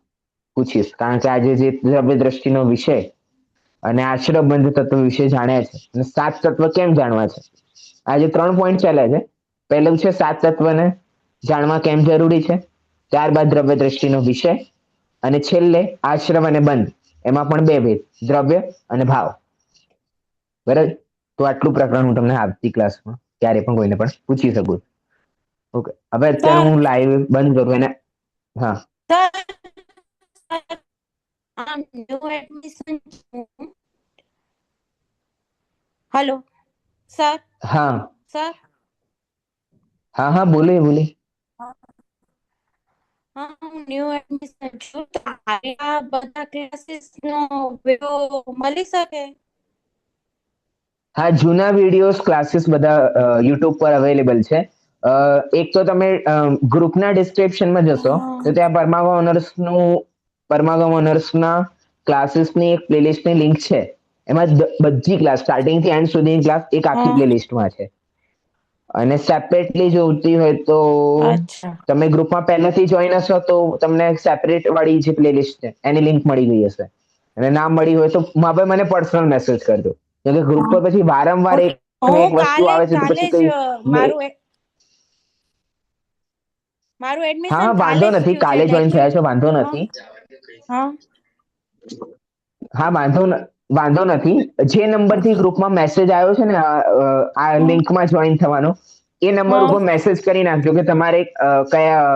પૂછીશ, કારણ કે આજે જે દ્રવ્ય દ્રષ્ટિનો વિષય અને આશ્રય બંધ તત્વ વિશે જાણ્યા છે અને 7 તત્વ કેમ જાણવા છે. આજે 3 પોઈન્ટ ચાલ્યા છે. પહેલું છે 7 તત્વને જાણવા કેમ જરૂરી છે, ત્યારબાદ દ્રવ્ય દ્રષ્ટિનો વિષય, અને છેલ્લે આશ્રમ અને બંધ, એમાં પણ 2 ભેદ, દ્રવ્ય અને ભાવ. બરાબર? તો આટલું પ્રકરણ હું તમને આવતી ક્લાસમાં ક્યારે પણ કોઈને પણ પૂછી શકું. ઓકે, હવે અત્યારે સર હું લાઈવ બંધ કરું એને. હા, સર આ ન્યૂ એડમિશન. Hello sir. હા, સર હા, હા, બોલે બોલે. હા, હું ન્યૂ એડમિશન છું, તો આ બધા ક્લાસીસ નો વિડિયો મળી શકે? હા, જૂના વિડીયોઝ ક્લાસીસ બધા યુટ્યુબ પર અવેલેબલ છે. એક તો તમે ગ્રુપના ડિસ્ક્રિપ્શનમાં જશો તો ત્યાં પરમાગમ ઓનર્સના ક્લાસીસની એક પ્લેલિસ્ટની લિંક છે. એમાં બધી ક્લાસ સ્ટાર્ટિંગ થી એન્ડ સુધીની ક્લાસ એક આખી પ્લેલિસ્ટમાં છે. અને સેપરેટલી જોઈતી હોય તો અચ્છા. તમે ગ્રુપમાં પહેલાથી જોઈન હશો તો તમને સેપરેટ વાળી જે પ્લેલિસ્ટ છે એની લિંક મળી ગઈ હશે. અને ના મળી હોય તો મને પર્સનલ મેસેજ કરજો, કેમ કે ગ્રુપ પર પછી વારંવાર એક ને હું એક વસ્તુ આવે છે તો કાલે પછી જ કઈ મારું હા, એડમિશન કાલે વાંધો જ નથી, થયું છે કાલે એટલે જોઈન થયા છો, વાંધો એકચ્યુઅલી નથી. હા હા, વાંધો નથી. જે નંબરથી ગ્રુપમાં મેસેજ આવ્યો છે ને આ લિંકમાં જોઈન થવાનો, એ નંબર હા ઉપર મેસેજ કરી નાખજો કે તમારે કયા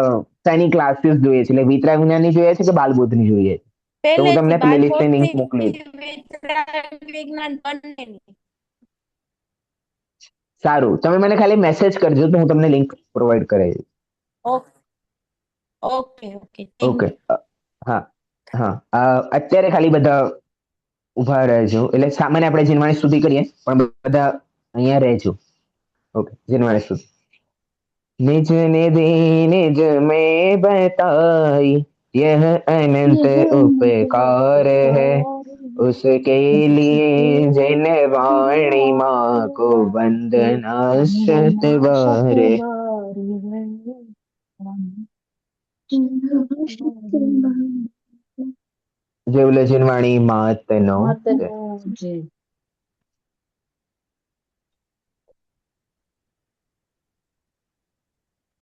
શેની ક્લાસીસ જોઈએ છે, એટલે વિતરા વિજ્ઞાનની જોઈએ છે કે બાલબોધની જોઈએ છે. તો હું પહેલેથી તમને પ્લેલિસ્ટની લિંક મોકલી દઉં. વિજ્ઞાન બંનેની. સારું, તમે મને ખાલી મેસેજ કરજો તો હું તમને લિંક પ્રોવાઈડ કરાવી દઈશ. Okay okay okay thank okay, you. હા હા, અત્યારે ખાલી બધા ઉભા રહેજો, એટલે સામાન્ય આપણે જીનવાણી સુધી કરીએ પણ બધા અહીંયા રહેજો. ઓકે, જીનવાણી સુધી. निज निधि निज में बताई यह अनंत उपकार है, उसके लिए जिन वाणी माँ को वंदना शतबार. જેવલે જીનવાણી માતનો મત